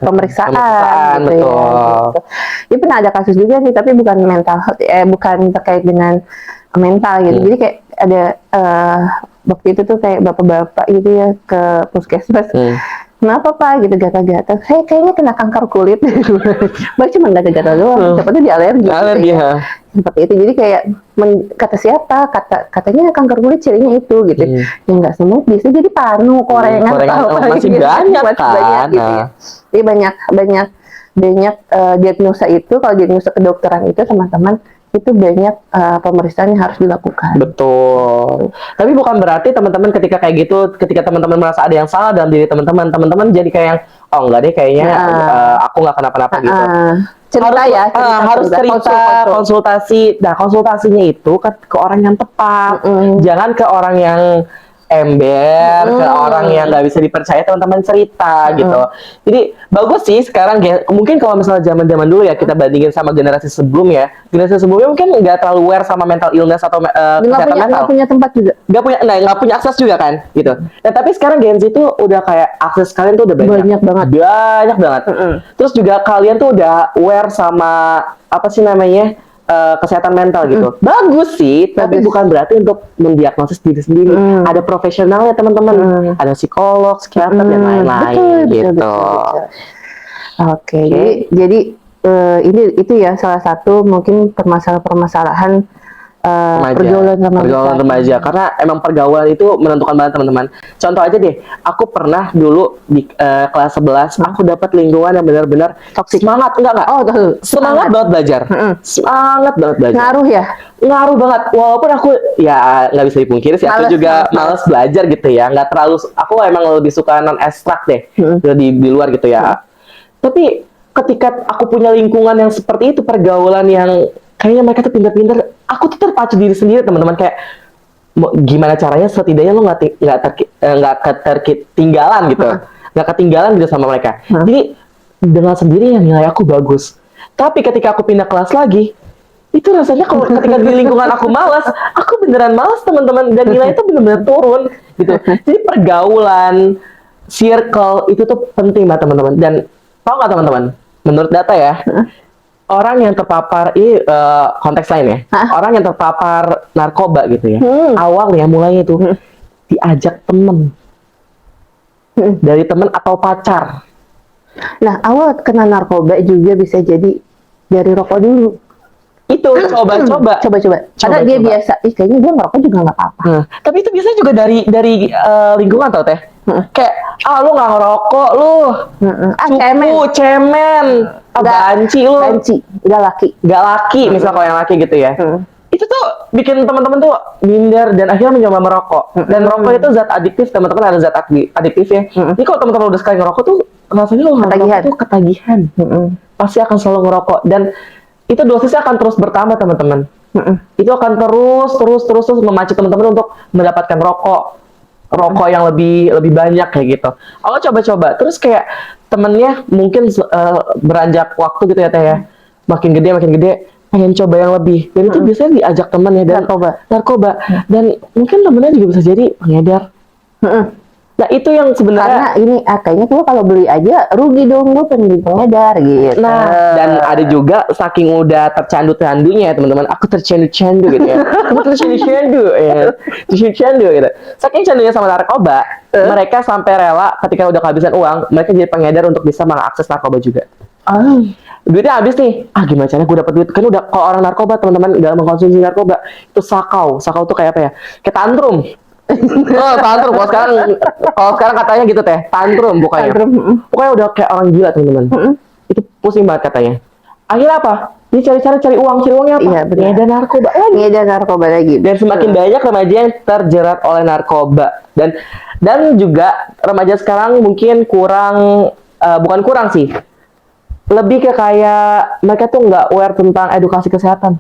pemeriksaan gitu betul. ya. Gitu. Dia pernah ada kasus juga nih, tapi bukan mental health, bukan terkait dengan mental gitu. Jadi kayak ada waktu itu tuh kayak bapak-bapak gitu ya ke puskesmas. Kenapa Pak gitu gatal-gatal? Saya kayaknya kena kanker kulit. Baik cuma gatal-gatal doang. Siapa tuh dia alergi. Alergi gitu ya. Seperti itu. Jadi kayak kata siapa? Katanya kanker kulit cirinya itu gitu. Ya nggak semua bisa jadi panu, korengan atau apa masih gitu. banyak Masih kan. banyak gitu ya. Jadi banyak diagnosa itu, kalau diagnosa kedokteran itu teman-teman itu banyak pemeriksaan yang harus dilakukan. Betul. Tapi bukan berarti teman-teman ketika kayak gitu, ketika teman-teman merasa ada yang salah dalam diri teman-teman, teman-teman jadi kayak yang, oh enggak deh kayaknya aku nggak kenapa-napa gitu. Cerita harus cerita, konsultasi. Nah, konsultasinya itu ke orang yang tepat. Jangan ke orang yang ember, ke orang yang nggak bisa dipercaya, teman-teman cerita gitu. Jadi bagus sih sekarang, mungkin kalau misalnya zaman dulu ya kita bandingin sama generasi sebelumnya mungkin nggak terlalu aware sama mental illness atau kesehatan mental. Nggak punya tempat juga. Nggak punya akses juga kan gitu. Nah, tapi sekarang Gen Z itu udah kayak akses kalian tuh udah banyak banget. Terus juga kalian tuh udah aware sama apa sih namanya, kesehatan mental gitu. Bagus sih, tapi bukan berarti untuk mendiagnosis diri sendiri. Ada profesionalnya teman-teman. Ada psikolog, psikiater dan lain-lain gitu. Betul. Oke. Jadi itu ya salah satu mungkin permasalahan pergaulan remaja. Karena emang pergaulan itu menentukan banget teman-teman. Contoh aja deh, aku pernah dulu di kelas 11 aku dapat lingkungan yang benar-benar toksik. Semangat semangat banget belajar. Semangat banget belajar. Ngaruh banget. Walaupun aku ya nggak bisa dipungkiri sih, aku juga males belajar gitu ya. Nggak terlalu, aku emang lebih suka non ekstrak deh, di luar gitu ya. Tapi ketika aku punya lingkungan yang seperti itu, pergaulan yang kayaknya mereka tuh pintar-pintar, aku tuh terpacu diri sendiri teman-teman, kayak gimana caranya setidaknya lo nggak ketinggalan gitu, nggak ketinggalan gitu sama mereka. Jadi dengan sendirinya nilai aku bagus. Tapi ketika aku pindah kelas lagi, itu rasanya kalau ketika di lingkungan aku malas, aku beneran malas teman-teman, dan nilai itu bener-bener turun gitu. Jadi pergaulan, circle itu tuh penting banget teman-teman. Dan tahu nggak teman-teman, menurut data ya, orang yang terpapar konteks lain ya, orang yang terpapar narkoba gitu ya, awalnya mulainya itu diajak temen, dari temen atau pacar. Nah, awal kena narkoba juga bisa jadi dari rokok dulu. Itu coba. Karena dia biasa, kayaknya gue ngerokok juga nggak apa-apa. Tapi itu biasanya juga dari lingkungan tau teh. Kayak, lu nggak ngerokok, lu cemen, banci lu, nggak laki, misal kalau yang laki gitu ya. Itu tuh bikin teman-teman tuh minder dan akhirnya mencoba merokok. Dan merokok itu zat adiktif, teman-teman, ada zat adiktif ya. Jadi kalau teman-teman udah sekali ngerokok tuh rasanya lu ngerokok tuh ketagihan. Pasti akan selalu ngerokok, dan itu dosisnya akan terus bertambah teman-teman. Itu akan terus memacu teman-teman untuk mendapatkan rokok yang lebih banyak kayak gitu. Aku coba-coba, terus kayak temennya mungkin beranjak waktu gitu ya teh ya, makin gede pengen coba yang lebih, dan itu biasanya diajak teman ya, dan narkoba. Dan mungkin temennya juga bisa jadi pengedar. Nah itu yang sebenarnya, karena ini kayaknya gue kalau beli aja rugi dong, gue pengen beli pengedar gitu. Nah, dan ada juga saking udah tercandu-candunya ya teman-teman, aku tercandu-candu gitu ya. Kamu tercandu-candu ya. Tercandu gitu. Saking candunya sama narkoba, mereka sampai rela ketika udah kehabisan uang, mereka jadi pengedar untuk bisa mengakses narkoba juga. Duitnya habis nih, gimana caranya gue dapet duit? Kan udah, kalau orang narkoba teman-teman dalam mengkonsumsi narkoba itu sakau tuh kayak apa ya? Kayak tantrum. Tantrum. Kalau sekarang katanya gitu teh, tantrum bukannya. Pokoknya udah kayak orang gila teman-teman. Itu pusing banget katanya. Akhirnya apa? Dia cari uangnya apa? Iya, ngedar narkoba lagi. Dan semakin banyak remaja yang terjerat oleh narkoba. Dan juga remaja sekarang mungkin bukan kurang sih, lebih ke kayak mereka tuh nggak aware tentang edukasi kesehatan.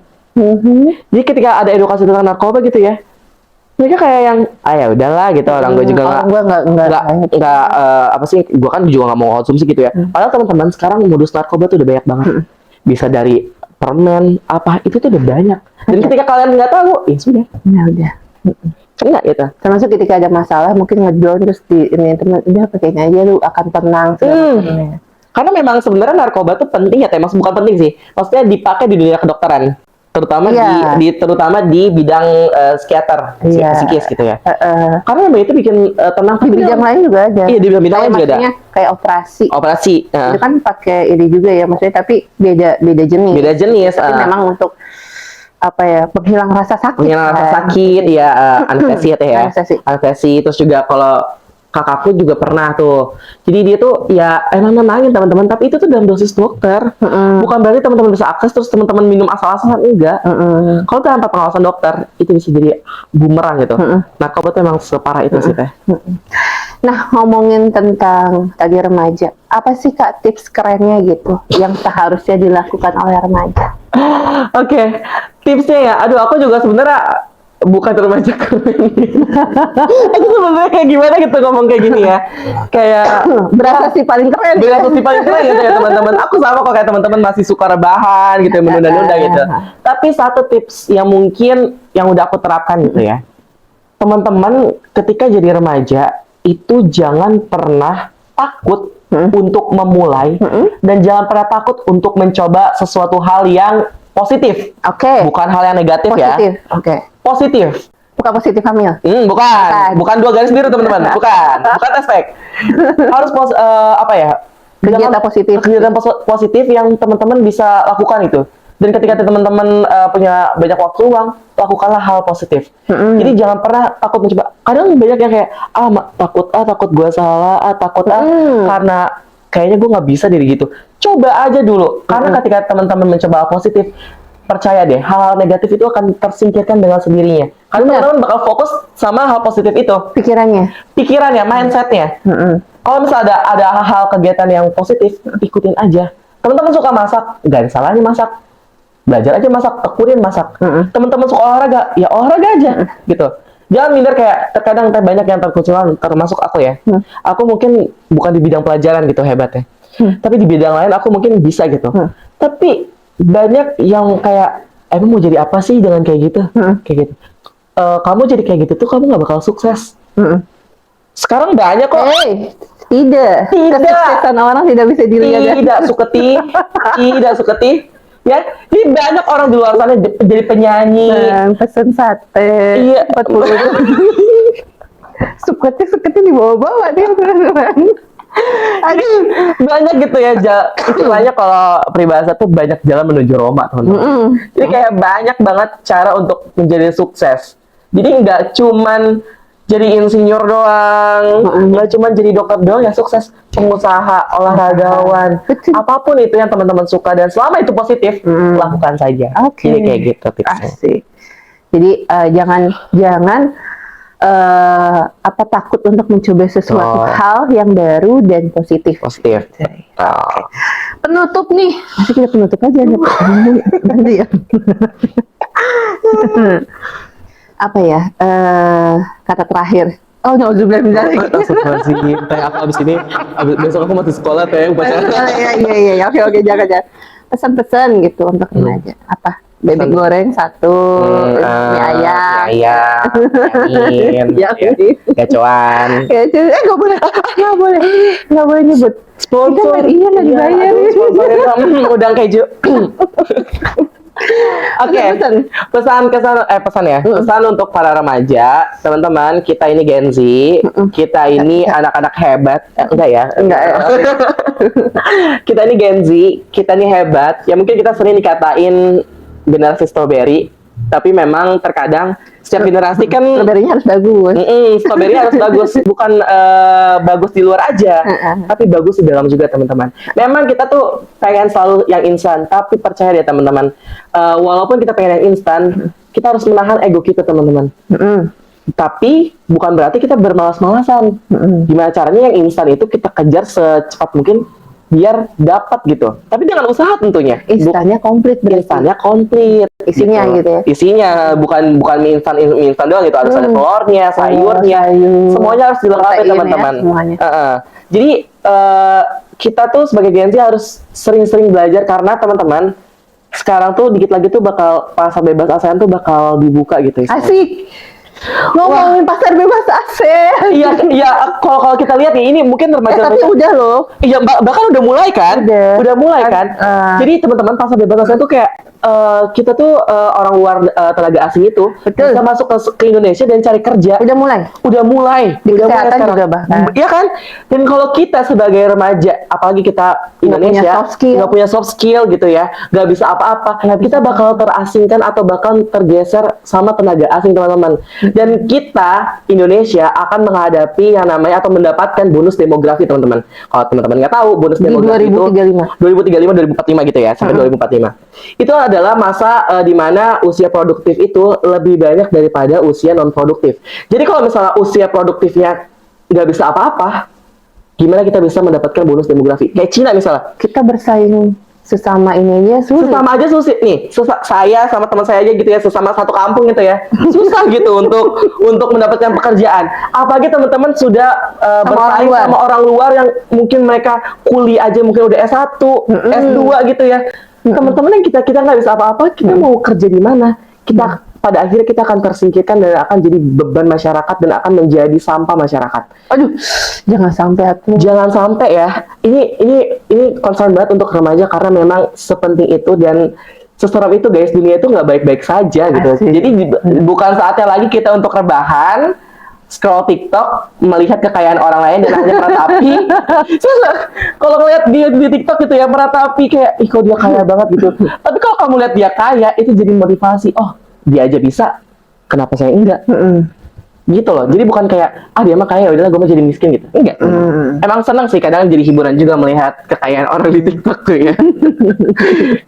Jadi ketika ada edukasi tentang narkoba gitu ya, mereka kayak yang ya udahlah gitu, orang gue juga nggak apa sih, gue kan juga nggak mau konsumsi gitu ya. Padahal teman-teman sekarang modus narkoba tuh udah banyak banget. Bisa dari permen itu tuh udah banyak. Dan ketika kalian nggak tahu, ya sudah. Enggak gitu. Termasuk ketika ada masalah mungkin ngedown terus di ini teman udah pakai aja lu akan tenang segala macamnya. Karena memang sebenarnya narkoba tuh penting ya, Teh. Bukan penting sih. Maksudnya dipakai di dunia kedokteran. Terutama Iya. terutama di bidang psikiater, Iya. psikis gitu ya. Karena memang itu bikin tenang. Di bidang lain juga ada. Iya, di bidang lain juga ada. Maksudnya kayak operasi. Operasi. Itu kan pakai ini juga ya, maksudnya tapi beda jenis. Beda jenis. Tapi memang untuk apa ya, penghilang rasa sakit. Penghilang rasa sakit, ya anestesi ya Teh ya. Anestesi. Terus juga kalau kakakku juga pernah tuh. Jadi dia tuh ya emang nenangin teman-teman, tapi itu tuh dalam dosis dokter. Bukan berarti teman-teman bisa akses terus teman-teman minum asal-asalan, enggak. Kalau tanpa pengawasan dokter itu bisa jadi bumerang gitu. Narkoba tuh emang separah itu sih Teh. Nah, ngomongin tentang tadi remaja, apa sih Kak tips kerennya gitu yang seharusnya dilakukan oleh remaja? Oke, tipsnya ya. Aduh, aku juga sebenarnya bukan remaja keren. Itu sebenarnya kayak gimana gitu ngomong kayak gini ya. Kayak Berasa sih paling keren. berasa sih paling keren gitu ya teman-teman. Aku sama kok kayak teman-teman masih suka rebahan gitu, menunda-nunda gitu. Tapi satu tips yang mungkin yang udah aku terapkan gitu ya. Teman-teman ketika jadi remaja itu jangan pernah takut untuk memulai dan jangan pernah takut untuk mencoba sesuatu hal yang positif. Oke. Bukan hal yang negatif ya. Positif. Oke. Positif. Bukan positif hamil. Bukan 2 garis biru teman-teman. Bukan aspek. Harus apa ya? Kegiatan positif. Kegiatan positif yang teman-teman bisa lakukan itu. Dan ketika teman-teman punya banyak waktu luang, lakukanlah hal positif. Jadi jangan pernah takut mencoba. Kadang banyak yang kayak takut gue salah, takut karena kayaknya gue nggak bisa diri gitu. Coba aja dulu. Karena ketika teman-teman mencoba hal positif, percaya deh, hal-hal negatif itu akan tersingkirkan dengan sendirinya. Karena teman-teman bakal fokus sama hal positif itu. Pikirannya, mindsetnya. Kalau misalnya ada hal kegiatan yang positif, ikutin aja. Teman-teman suka masak, gak ada salahnya masak. Belajar aja masak, tekunin masak. Teman-teman suka olahraga, ya olahraga aja gitu. Jangan minder kayak terkadang banyak yang terkuculan, termasuk aku ya. Aku mungkin bukan di bidang pelajaran gitu hebatnya. Tapi di bidang lain aku mungkin bisa gitu. Tapi banyak yang kayak emang mau jadi apa sih dengan kayak gitu? Kayak gitu. Kamu jadi kayak gitu tuh kamu nggak bakal sukses. Sekarang banyak kok. Tidak. Kesuksesan orang tidak bisa dilihat. Tidak suketi. Ya, jadi banyak orang di luar sana jadi penyanyi, pesen sate, iya, 40. Suketi dibawa-bawa dia teman-teman. Banyak gitu ya, istilahnya kalau peribahasa tuh banyak jalan menuju Roma, teman-teman. Jadi kayak banyak banget cara untuk menjadi sukses. Jadi nggak cuman jadi insinyur doang, nggak cuman jadi dokter doang yang sukses, pengusaha, olahragawan, apapun itu yang teman-teman suka dan selama itu positif, lakukan saja. Jadi kayak gitu tipsnya. Asik. Jadi jangan takut untuk mencoba sesuatu hal yang baru dan positif. Penutup nih, masih kita penutup aja nanti ya. Apa ya kata terakhir? Oh, nauzubillah min dzalik. Astagfirullahaladzim, Teh, aku abis ini, besok aku masih sekolah, Teh, upacara. Iya, oke, jangan. Pesan-pesan gitu untuk remaja. Apa? Bebek goreng 1, mie ayam, gacoan. Nggak boleh nyebut sponsor. Iya, nggak dibayar. Udang keju. Oke, pesan ya. Pesan untuk para remaja, teman-teman, kita ini Gen Z, kita ini anak-anak hebat. Enggak ya. Kita ini Gen Z, kita ini hebat. Ya mungkin kita sering dikatain generasi strawberry, tapi memang terkadang setiap generasi kan strawberry-nya harus bagus. Strawberry harus bagus, bukan bagus di luar aja, tapi bagus di dalam juga, teman-teman. Memang kita tuh pengen selalu yang instan, tapi percaya deh teman-teman, walaupun kita pengen yang instan, kita harus menahan ego kita, teman-teman. Tapi bukan berarti kita bermalas-malasan. Gimana caranya yang instan itu kita kejar secepat mungkin biar dapat gitu. Tapi dengan usaha tentunya. Instannya komplit. Isinya gitu ya. Isinya bukan mie instan doang gitu. Harus ada telurnya, sayurnya, semuanya harus dilengkapi, teman-teman. Jadi kita tuh sebagai Gen Z harus sering-sering belajar karena teman-teman sekarang tuh dikit lagi tuh bakal pasar bebas ASEAN tuh bakal dibuka gitu. Asik. Ngomongin pasar bebas ASEAN. Iya, iya. Kalau kita lihat nih, ini mungkin Tapi remaja-remaja. udah loh. Iya, bahkan udah mulai kan? Udah. mulai kan? Jadi teman-teman pasar bebas ASEAN tuh kayak kita tuh orang luar tenaga asing itu Betul. bisa masuk ke Indonesia dan cari kerja. Udah mulai. Udah mulai Di kesehatan sekarang. juga bahkan. Iya kan? Dan kalau kita sebagai remaja, apalagi kita Indonesia, punya soft skill. nggak punya soft skill gitu ya, nggak bisa apa-apa, kita bakal terasingkan atau bakal tergeser sama tenaga asing teman-teman. Dan kita Indonesia akan menghadapi yang namanya atau mendapatkan bonus demografi teman-teman. Kalau teman-teman nggak tahu, bonus Di demografi itu 2035. 2045 gitu ya, sampai 2045. Itu adalah masa di mana usia produktif itu lebih banyak daripada usia non produktif. Jadi kalau misalnya usia produktifnya nggak bisa apa-apa, gimana kita bisa mendapatkan bonus demografi? Kayak Cina misalnya. Kita bersaing sesama ini aja sulit. Sesama aja susah nih. Saya sama teman saya aja gitu ya, sesama satu kampung gitu ya. Susah gitu untuk mendapatkan pekerjaan. Apalagi teman-teman sudah bersaing sama orang luar yang mungkin mereka kuliah aja mungkin udah S1, S2 gitu ya. Teman-teman yang kita nggak bisa apa-apa, kita mau kerja di mana? Kita pada akhirnya kita akan tersingkirkan dan akan jadi beban masyarakat dan akan menjadi sampah masyarakat. Aduh, jangan sampai Jangan sampai ya. Ini concern banget untuk remaja karena memang sepenting itu dan seserem itu guys. Dunia itu nggak baik-baik saja gitu. Asik. Jadi bukan saatnya lagi kita untuk rebahan, scroll TikTok, melihat kekayaan orang lain dan hanya meratapi. Kalau ngeliat dia di TikTok gitu ya meratapi kayak, ih kok dia kaya banget gitu. Tapi kalau kamu lihat dia kaya, itu jadi motivasi. Oh, dia aja bisa, kenapa saya enggak? Gitu loh. Jadi bukan kayak dia mah kaya, udahlah gue mau jadi miskin gitu. Enggak. Emang senang sih kadang jadi hiburan juga melihat kekayaan orang di TikTok tuh ya.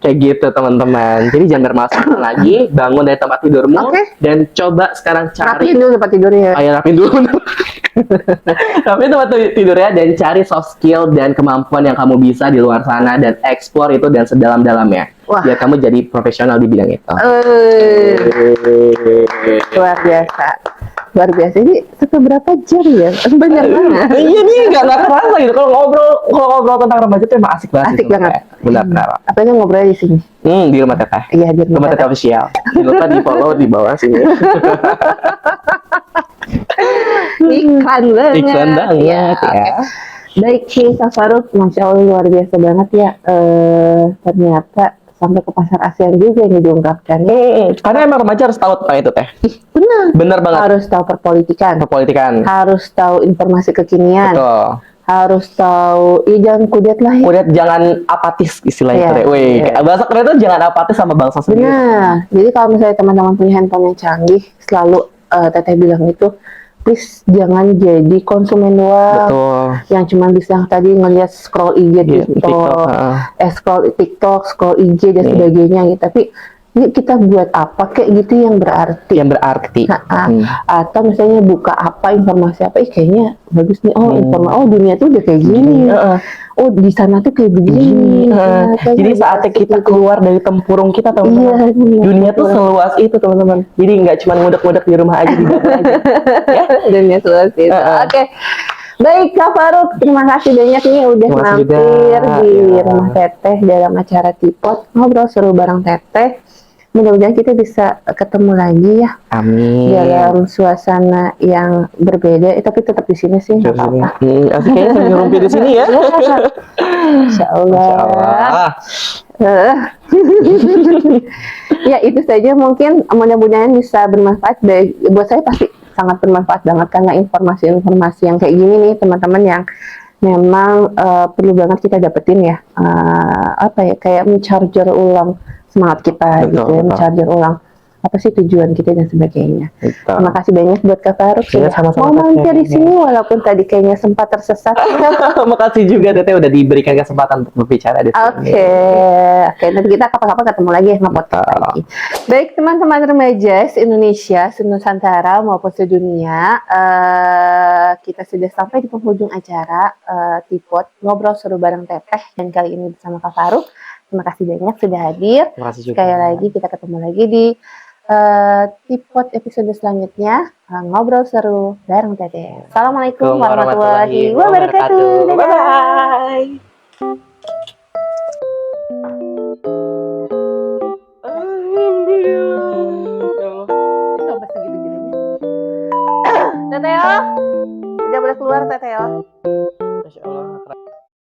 Kayak gitu teman-teman. Jadi jangan bermaksud lagi, bangun dari tempat tidurmu dan coba sekarang cari. Rapiin dulu tempat tidurnya. Ayo rapiin dulu. Rapiin tempat tidurnya dan cari soft skill dan kemampuan yang kamu bisa di luar sana dan explore itu dan sedalam-dalamnya. Wah. Biar kamu jadi profesional di bidang itu. Luar biasa. Luar biasa. Ini seberapa jam ya? Banyak banget. Iya nih, nggak kerasa gitu. Kalau ngobrol tentang remaja itu emang asik banget. Asik gitu, banget. Benar. Apa yang ngobrol di sini? Di rumah teteh. Iya, di rumah teteh official. Jangan lupa di follow di bawah sini. Iklan banget. Iklan banget ya. Baik sih, Kak Faruk, Masya Allah luar biasa banget ya. Ternyata sampai ke pasar ASEAN juga yang diungkapkan. Karena emang remaja harus tahu tentang itu teh. Benar banget. Harus tahu perpolitikan. Harus tahu informasi kekinian. Betul. Harus tahu, jangan kudet lah ya. Kudet, jangan apatis istilahnya. Bahasa keren itu jangan apatis sama bangsa sendiri. Benar. Jadi kalau misalnya teman-teman punya handphone yang canggih, selalu Teteh bilang itu, please jangan jadi konsumen doang. Betul. Yang cuma bisa tadi ngeliat scroll IG di TikTok, scroll IG dan sebagainya gitu. Tapi yuk kita buat apa kayak gitu yang berarti. Atau misalnya buka apa informasi apa, kayaknya bagus nih. Dunia tuh udah kayak gini. Oh di sana tuh kayak begini. Jadi saatnya kita keluar dari tempurung kita teman-teman. Dunia tuh seluas itu teman-teman. Jadi nggak cuma ngudek-ngudek di rumah aja di dapur aja. Ya, dunia seluas itu. Oke. Baik Kak Faruk, terima kasih banyak nih udah mampir di rumah Teteh dalam acara Tipot ngobrol seru bareng Teteh. Mudah-mudahan kita bisa ketemu lagi ya. Amin. Dalam suasana yang berbeda, tapi tetap di sini sih. Nggak apa-apa. Asiknya sambil ngumpul di sini ya. Insya Allah. Ya itu saja mungkin, mudah-mudahan bisa bermanfaat. Buat saya pasti sangat bermanfaat banget karena informasi-informasi yang kayak gini nih teman-teman yang memang perlu banget kita dapetin ya. Kayak mencarger ulang semangat kita gitu ya, mencarger ulang apa sih tujuan kita dan sebagainya. Terima kasih banyak buat Kak Faruk sudah mau mampir di sini walaupun tadi kayaknya sempat tersesat. Makasih juga Teteh udah diberikan kesempatan untuk berbicara di sini. Oke, nanti kita kapan-kapan ketemu lagi ya nge-podcast lagi. Baik teman-teman remaja Indonesia, Nusantara maupun sedunia, kita sudah sampai di penghujung acara Tipot ngobrol seru bareng Teteh dan kali ini bersama Kak Faruk. Terima kasih banyak sudah hadir. Sekali lagi kita ketemu lagi di Tipot episode selanjutnya, ngobrol seru bareng Teteh. Assalamualaikum warahmatullahi wabarakatuh. Bye.